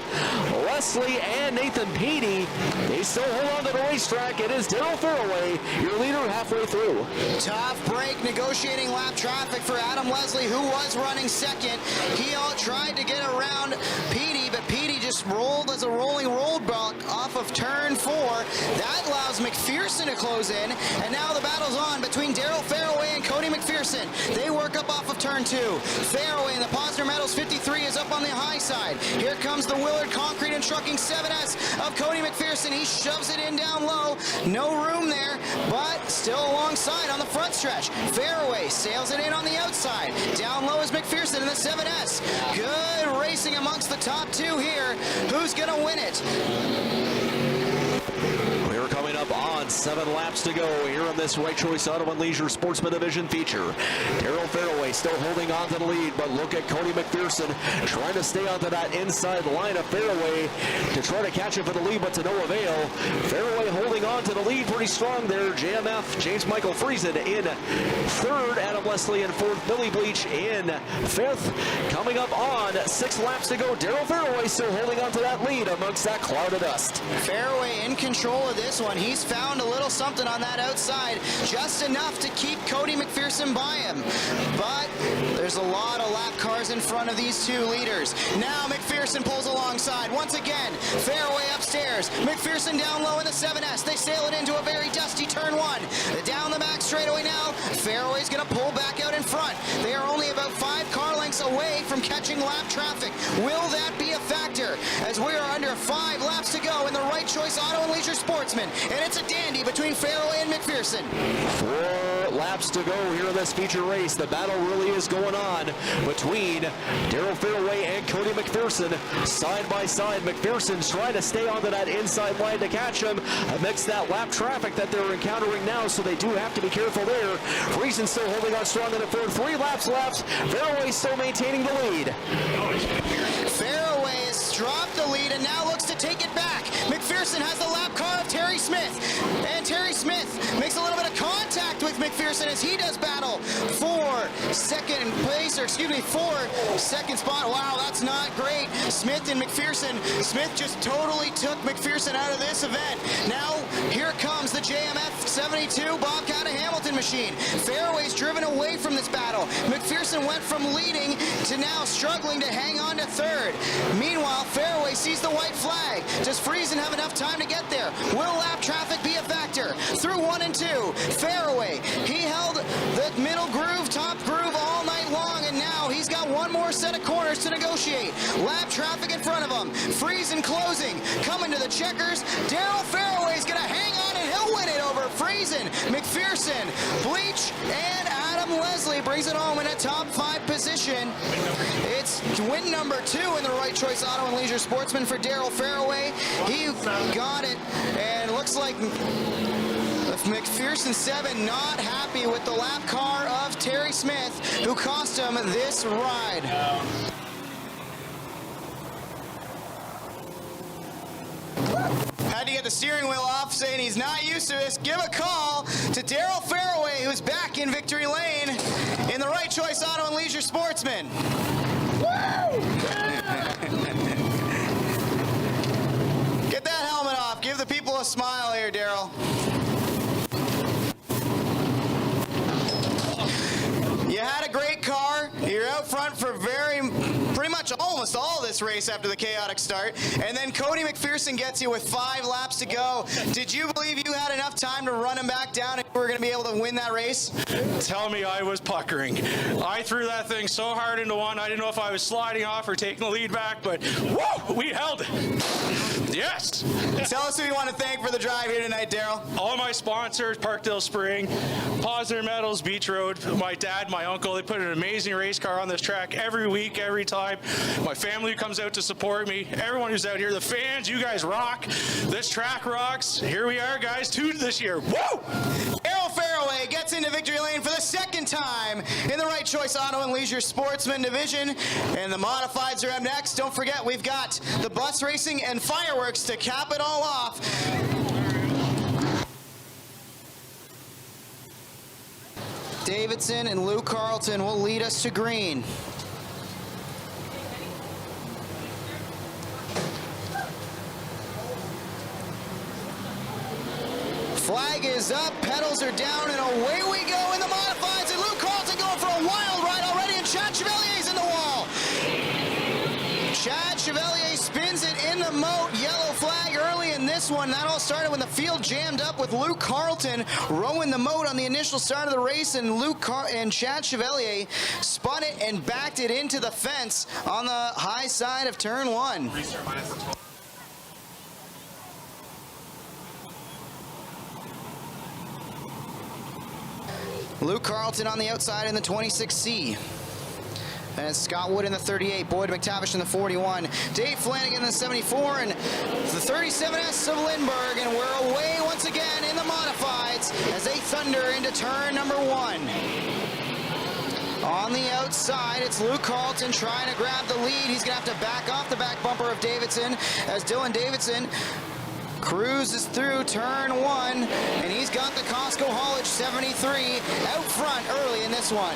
Leslie and Nathan Peaty. They still hold on to the racetrack. It is Darrell Fairway, your leader halfway through. Tough break, negotiating lap traffic for Adam Leslie, who was running second. He all tried to get around Peaty, but Peaty just rolled as a rolling roadblock off of turn 4. That allows McPherson to close in, and now the battle's on between Darrell Fairway and Cody McPherson. They work up off of turn 2. Fairway in the Posner Metals 53 is up on the high side. Here comes the Willard Concrete and Trucking 7S of Cody McPherson. He shoves it in down low. No room there, but still alongside on the front stretch. Fairway sails it in on the outside. Down low is McPherson in the 7S. Good racing amongst the top 2 here. Who's going to win it? We're coming up on 7 laps to go here in this Right Choice Auto and Leisure Sportsman Division feature. Darrell Fairway still holding on to the lead, but look at Cody McPherson trying to stay onto that inside line of Fairway to try to catch him for the lead, but to no avail. Fairway holding on to the lead pretty strong there. JMF, James Michael Friesen in 3rd, Adam Leslie in 4th, Billy Bleach in 5th. Coming up on 6 laps to go, Darrell Fairway still holding on to that lead amongst that cloud of dust. Fairway in control of this one. He's found a little something on that outside, just enough to keep Cody McPherson by him. But there's a lot of lap cars in front of these 2 leaders. Now McPherson pulls alongside. Once again, Fairway upstairs. McPherson down low in the 7S. They sail it into a very dusty turn 1. Down the back straightaway now. Fairway's going to pull back out in front. They are only about 5 car lengths away from catching lap traffic. Will that be a factor as we are under 5 laps to go in the Right Choice Auto and Leisure Sportsman? And it's a dandy between Fairway and McPherson. 4 laps to go here in this feature race. The battle really is going on between Darrell Fairway and Cody McPherson. Side by side, McPherson's trying to stay onto that inside line to catch him amidst that lap traffic that they're encountering now, so they do have to be careful there. Friesen still holding on strong in the 4th. 3 laps left. Fairway still maintaining the lead. Fairway has dropped the lead and now looks to take it back. McPherson has the lap car of Terry Smith. And Terry Smith makes a little bit of contact with McPherson as he does battle for 2nd place, or excuse me, for 2nd spot. Wow, that's not great. Smith and McPherson. Smith just totally took McPherson out of this event. Now, here comes the JMF 72 Bobcat of Hamilton machine. Fairway's driven away from this battle. McPherson went from leading to now struggling to hang on to 3rd. Meanwhile, Fairway sees the white flag. Does Friesen have enough time to get there? Will lap traffic be a factor? Through 1 and 2, Fairway, he held the middle groove, top groove all night long, and now he's got 1 more set of corners to negotiate. Lap traffic in front of him. Friesen closing, coming to the checkers. Darrell Fairway's gonna hang on and he'll win it over Friesen, McPherson, Bleach, and Adam Leslie brings it home in a top 5 position. It's win number 2 in the Right Choice Auto and Leisure Sportsman for Darrell Fairway. He got it, and it looks like McPherson 7 not happy with the lap car of Terry Smith, who cost him this ride. Had to get the steering wheel off, saying he's not used to this. Give a call to Darrell Fairway, who's back in victory lane in the Right Choice Auto and Leisure Sportsman. Get that helmet off. Give the people a smile here, Darrell. You had a great car. You're out front for pretty much almost all this race after the chaotic start. And then Cody McPherson gets you with 5 laps to go. Did you believe you had enough time to run him back down and you were going to be able to win that race? Tell me I was puckering. I threw that thing so hard into one, I didn't know if I was sliding off or taking the lead back, but whoa, we held it. Yes. Tell us who you want to thank for the drive here tonight, Darrell. All my sponsors, Parkdale Spring, Positive Metals, Beach Road, my dad, my uncle, they put an amazing race car on this track every week, every time. My family who comes out to support me, everyone who's out here, the fans, you guys rock. This track rocks. Here we are, guys, 2 this year. Woo! Darrell Fairway gets into victory lane for the 2nd time in the Right Choice Auto and Leisure Sportsman division. And the modifieds are up next. Don't forget, we've got the bus racing and fireworks to cap it all off. Davidson and Lou Carlton will lead us to green. Flag is up, pedals are down, and away we go in the modifieds. And Lou Carlton going for a wild ride already, and Chad Chevalier's in the wall. Chad Chevalier spins it in the moat. Yellow flag early in this one. That all started when the field jammed up with Luke Carlton rowing the moat on the initial start of the race, and Chad Chevalier spun it and backed it into the fence on the high side of turn 1. Luke Carlton on the outside in the 26C. And it's Scott Wood in the 38, Boyd McTavish in the 41, Dave Flanagan in the 74, and the 37S of Lindbergh. And we're away once again in the modifieds as they thunder into turn number 1. On the outside, it's Luke Carlton trying to grab the lead. He's going to have to back off the back bumper of Davidson as Dylan Davidson cruises through turn 1, and he's got the Costco Haulage 73 out front early in this one.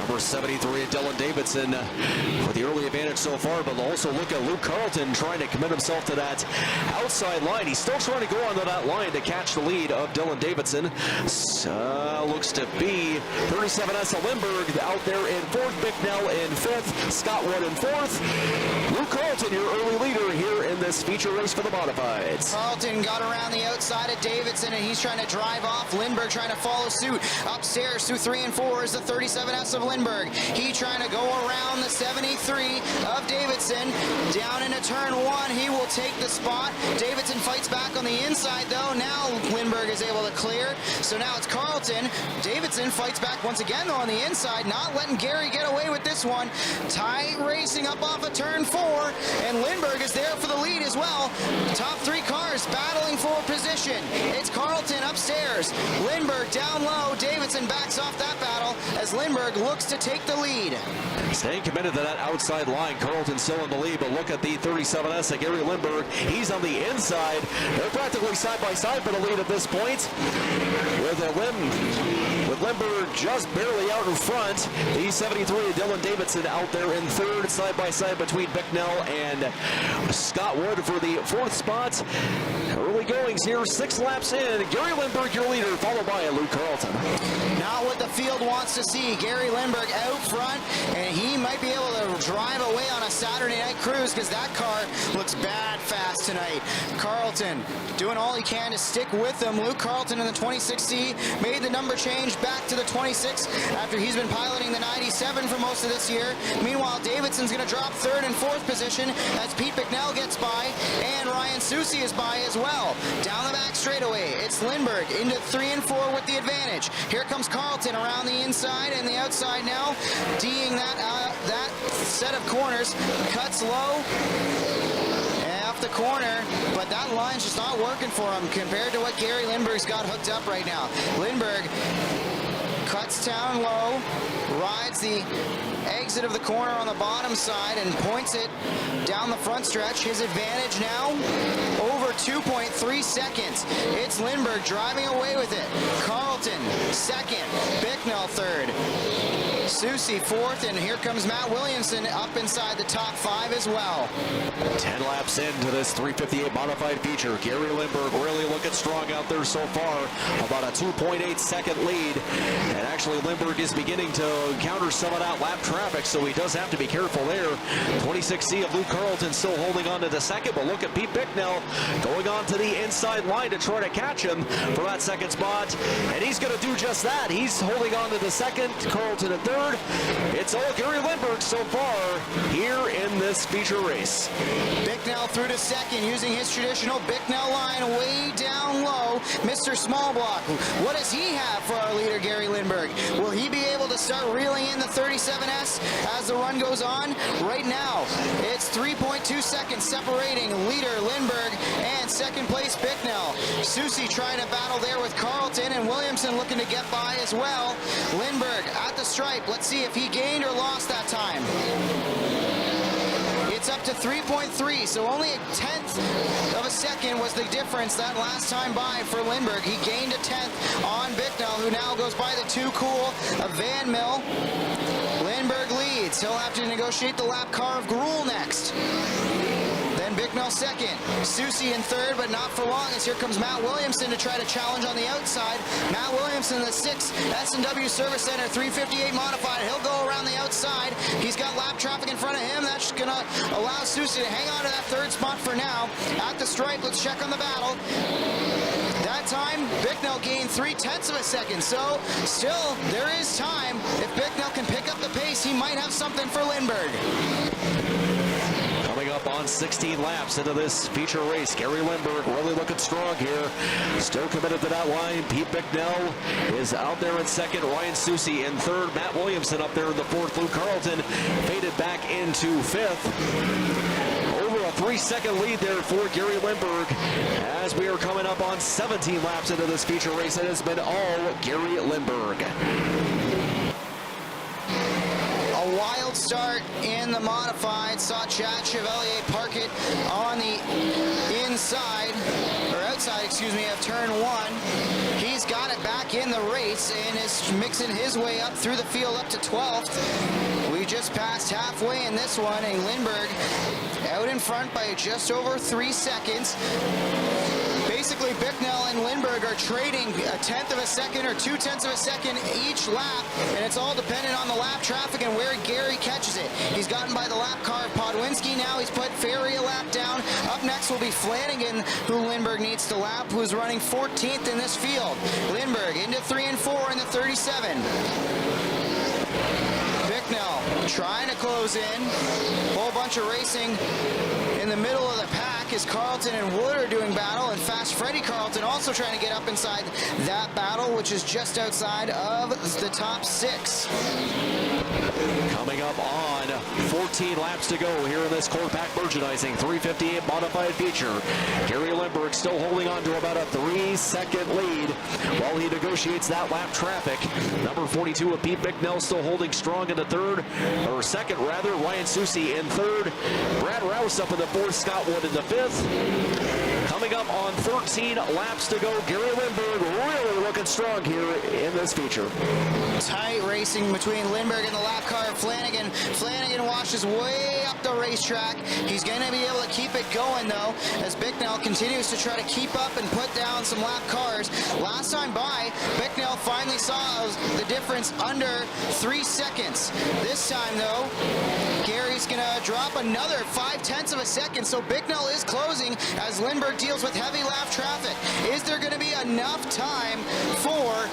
Number 73, Dylan Davidson, with the early advantage so far, but also look at Luke Carlton trying to commit himself to that outside line. He's still trying to go onto that line to catch the lead of Dylan Davidson. Looks to be 37S of Lindbergh out there in 4th, Bicknell in 5th, Scott Wood in 4th. Luke Carlton, your early leader here in this feature race for the modifieds. Carlton got around the outside of Davidson, and he's trying to drive off. Lindbergh trying to follow suit. Upstairs through 3 and 4 is the 37S of Lindbergh. He trying to go around the 73 of Davidson. Down into turn 1, he will take the spot. Davidson fights back on the inside, though. Now Lindbergh is able to clear. So now it's Carlton. Davidson fights back once again, though, on the inside, not letting Gary get away with this one. Tight racing up off of turn 4, and Lindbergh is there for the lead as well. Top 3 cars battling for position. It's Carlton upstairs, Lindbergh down low. Davidson backs off that battle as Lindbergh looks to take the lead. Staying committed to that outside line. Carlton still in the lead, but look at the 37S of Gary Lindbergh. He's on the inside. They're practically side by side for the lead at this point. With Lindbergh just barely out in front. The 73 of Dylan Davidson out there in 3rd, side by side between Bicknell and Scott Wood for the 4th spot. Early goings here, 6 laps in. Gary Lindbergh, your leader, followed by Luke Carlton. Not what the field wants to see. Gary Lindbergh out front, and he might be able to drive away on a Saturday night cruise because that car looks bad fast tonight. Carlton doing all he can to stick with him. Luke Carlton in the 26C made the number change back to the 26 after he's been piloting the 97 for most of this year. Meanwhile, Davidson's going to drop 3rd and 4th position as Pete Bicknell gets by, and Ryan Susi is by as well. Down the back straightaway, it's Lindbergh into 3 and 4 with the advantage. Here comes Carlton around the inside and the outside now, D'ing that set of corners, cuts low off the corner, but that line's just not working for him compared to what Gary Lindbergh's got hooked up right now. Lindbergh cuts down low, rides the exit of the corner on the bottom side and points it down the front stretch. His advantage now over 2.3 seconds. It's Lindbergh driving away with it. Carlton 2nd, Bicknell 3rd, Susi 4th, and here comes Matt Williamson up inside the top 5 as well. 10 laps into this 358 modified feature. Gary Lindbergh really looking strong out there so far. About a 2.8 second lead. And actually Lindbergh is beginning to encounter some of that lap traffic, so he does have to be careful there. 26C of Luke Carlton still holding on to the 2nd, but look at Pete Bicknell going on to the inside line to try to catch him for that 2nd spot. And he's going to do just that. He's holding on to the 2nd, Carlton in 3rd. It's all Gary Lindbergh so far here in this feature race. Bicknell through to 2nd using his traditional Bicknell line way down low. Mr. Smallblock, what does he have for our leader Gary Lindbergh? Will he be able to start reeling in the 37S as the run goes on? Right now, it's 3.2 seconds separating leader Lindbergh and 2nd place Bicknell. Susi trying to battle there with Carlton, and Williamson looking to get by as well. Lindbergh at the stripe. Let's see if he gained or lost that time. It's up to 3.3, so only a 1/10 of a second was the difference that last time by for Lindbergh. He gained a 1/10 on Bicknell, who now goes by the 2 cool of Van Mill. Lindbergh leads. He'll have to negotiate the lap car of Gruel next. Then Bicknell 2nd, Susi in 3rd, but not for long as here comes Matt Williamson to try to challenge on the outside. Matt Williamson, the 6th S&W Service Center 358 modified. He'll go around the outside. He's got lap traffic in front of him. That's going to allow Susi to hang on to that 3rd spot for now. At the stripe, let's check on the battle. That time, Bicknell gained 3/10 of a second, so still, there is time. If Bicknell can pick up the pace, he might have something for Lindbergh. Coming up up on 16 laps into this feature race. Gary Lindbergh really looking strong here. Still committed to that line. Pete Bicknell is out there in second. Ryan Susie in third. Matt Williamson up there in the fourth. Luke Carlton faded back into fifth. Over a 3-second lead there for Gary Lindbergh as we are coming up on 17 laps into this feature race. It has been all Gary Lindbergh. A wild start in the modified. Saw Chad Chevalier park it on the inside, or outside, excuse me, of turn one. He's got it back in the race and is mixing his way up through the field up to 12th. We just passed halfway in this one, and Lindbergh out in front by just over 3 seconds. Basically, Bicknell and Lindbergh are trading a 1/10 of a second or 2/10 of a second each lap, and it's all dependent on the lap traffic and where Gary catches it. He's gotten by the lap car of Podwinski. Now he's put Ferry a lap down. Up next will be Flanagan, who Lindbergh needs to lap, who's running 14th in this field. Lindbergh into 3 and 4 in the 37. Bicknell trying to close in. Whole bunch of racing in the middle of the pack as Carlton and Wood are doing battle, and Fast Freddy Carlton also trying to get up inside that battle, which is just outside of the top 6. Coming up on 14 laps to go here in this Core Pack Merchandising 358 modified feature. Gary Lindbergh still holding on to about a 3-second lead while he negotiates that lap traffic. Number 42 of Pete Bicknell still holding strong in the third, or second rather. Ryan Susie in third. Brad Rouse up in the fourth. Scott Wood in the fifth. Coming up on 13 laps to go, Gary Lindbergh really looking strong here in this feature. Tight racing between Lindbergh and the lap car of Flanagan. Flanagan washes way up the racetrack. He's going to be able to keep it going, though, as Bicknell continues to try to keep up and put down some lap cars. Last time by, Bicknell finally saw the difference under 3 seconds. This time, though, Gary's going to drop another 5/10 of a second, so Bicknell is closing as Lindbergh deals with heavy lap traffic. Is there going to be enough time for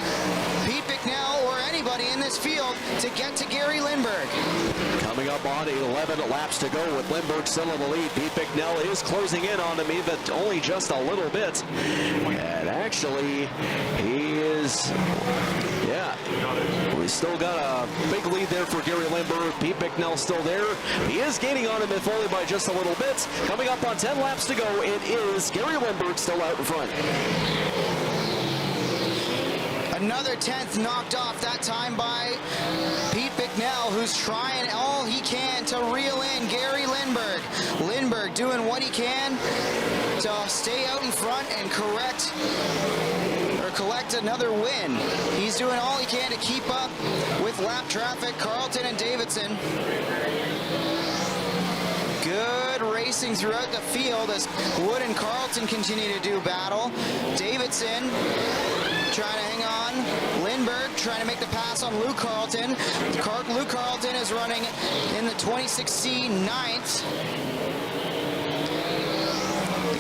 Pete Bicknell or anybody in this field to get to Gary Lindbergh? Coming up on 11 laps to go with Lindbergh still in the lead. Pete Bicknell is closing in on him, even only just a little bit. And actually, he is, we still got a big lead there for Gary Lindbergh. Pete Bicknell still there. He is gaining on him, if only by just a little bit. Coming up on 10 laps to go, it is Gary Lindbergh still out in front. Another 10th knocked off, that time by Pete Bicknell, who's trying all he can to reel in Gary Lindbergh. Lindbergh doing what he can to stay out in front and collect another win. He's doing all he can to keep up with lap traffic. Carlton and Davidson. Good racing throughout the field as Wood and Carlton continue to do battle. Davidson trying to hang on. Lindbergh trying to make the pass on Luke Carlton. Luke Carlton is running in the 26C 9th.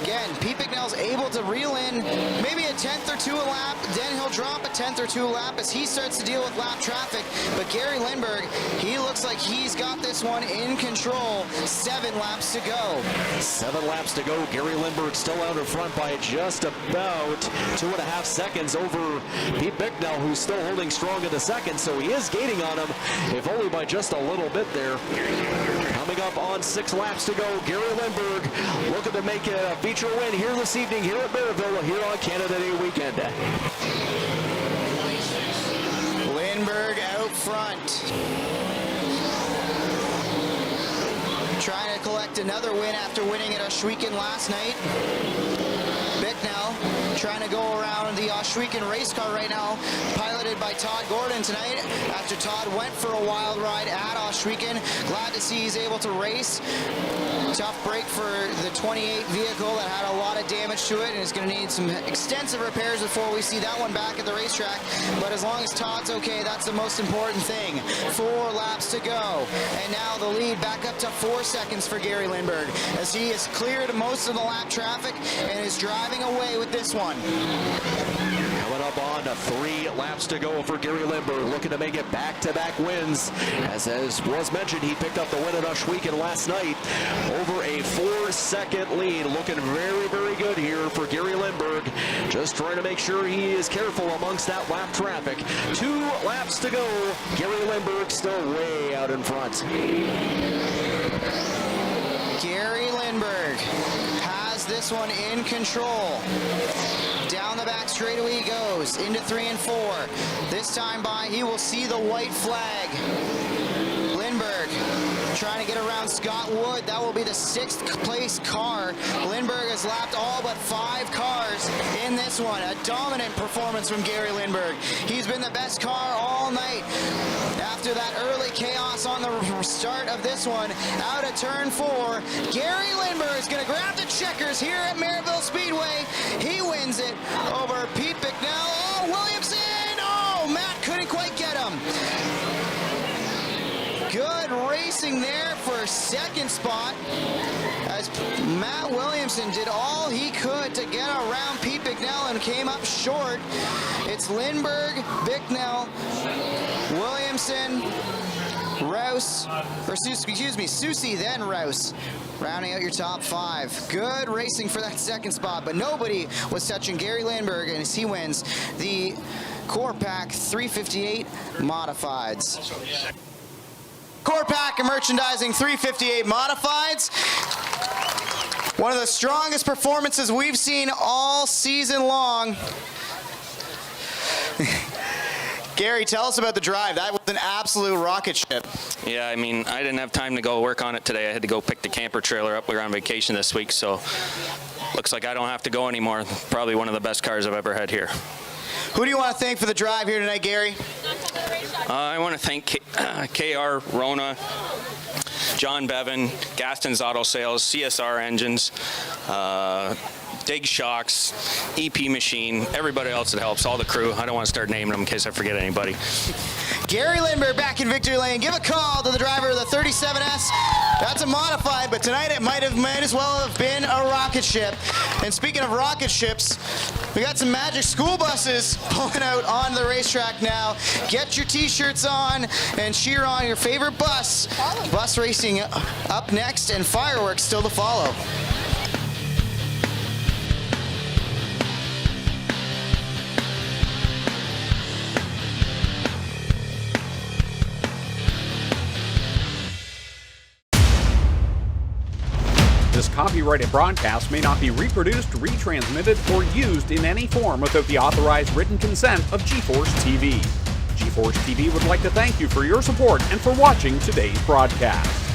Again, Pete Bicknell's able to reel in maybe a 10th or 2 a lap, then he'll drop a 10th or 2 a lap as he starts to deal with lap traffic. But Gary Lindbergh, he looks like he's got this one in control. 7 laps to go. 7 laps to go. Gary Lindbergh still out in front by just about 2.5 seconds over Pete Bicknell, who's still holding strong in the second, so he is gaining on him, if only by just a little bit there. Coming up on 6 laps to go, Gary Lindbergh looking to make a feature win here this evening here at Merrittville here on Canada Day weekend. Lindbergh out front. Trying to collect another win after winning at Oshwegan last night. Bicknell trying to go around the Oshwegan race car right now, piloted by Todd Gordon tonight after Todd went for a wild ride at Oshwegan. Glad to see he's able to race. Tough break for the 28 vehicle that had a lot of damage to it and is going to need some extensive repairs before we see that one back at the racetrack. But as long as Todd's okay, that's the most important thing. 4 laps to go. And now the lead back up to 4 seconds for Gary Lindbergh as he has cleared most of the lap traffic and is driving away with this one. Coming up on 3 laps to go for Gary Lindbergh, looking to make it back-to-back wins. As was mentioned, he picked up the win at Ohsweken last night over a 4-second lead. Looking very, very good here for Gary Lindbergh. Just trying to make sure he is careful amongst that lap traffic. 2 laps to go. Gary Lindbergh still way out in front. Gary Lindbergh has this one in control. Down the back straightaway he goes, into 3 and 4. This time by, he will see the white flag. Lindbergh trying to get around Scott Wood. That will be the 6th place car. Lindbergh has lapped all but 5 cars in this one. A dominant performance from Gary Lindbergh. He's been the best car all night. After that early chaos on the start of this one, out of turn 4, Gary Lindbergh is going to grab the checkers here at Merrittville Speedway. He wins it over Pete Bicknell. Oh, Williamson! Oh, Matt couldn't quite get him. Good racing there for 2nd spot, as Matt Williamson did all he could to get around Pete Bicknell and came up short. It's Lindbergh, Bicknell, Williamson, Rouse, or excuse me, Susie, then Rouse, rounding out your top 5. Good racing for that 2nd spot, but nobody was touching Gary Lindbergh as he wins the Core Pack 358 Modifieds. Core Pack and Merchandising 358 Modifieds. One of the strongest performances we've seen all season long. Gary, tell us about the drive. That was an absolute rocket ship. Yeah, I mean, I didn't have time to go work on it today. I had to go pick the camper trailer up. We were on vacation this week, so looks like I don't have to go anymore. Probably one of the best cars I've ever had here. Who do you want to thank for the drive here tonight, Gary? I want to thank KR, Rona, John Bevan, Gaston's Auto Sales, CSR Engines, Dig Shocks, EP Machine, everybody else that helps, all the crew. I don't want to start naming them in case I forget anybody. Gary Lindbergh back in victory lane. Give a call to the driver of the 37S. That's a modified, but tonight it might as well have been a rocket ship. And speaking of rocket ships, we got some magic school buses pulling out on the racetrack now. Get your t-shirts on and cheer on your favorite bus. Bus racing up next and fireworks still to follow. This copyrighted broadcast may not be reproduced, retransmitted, or used in any form without the authorized written consent of GForceTV. GForceTV would like to thank you for your support and for watching today's broadcast.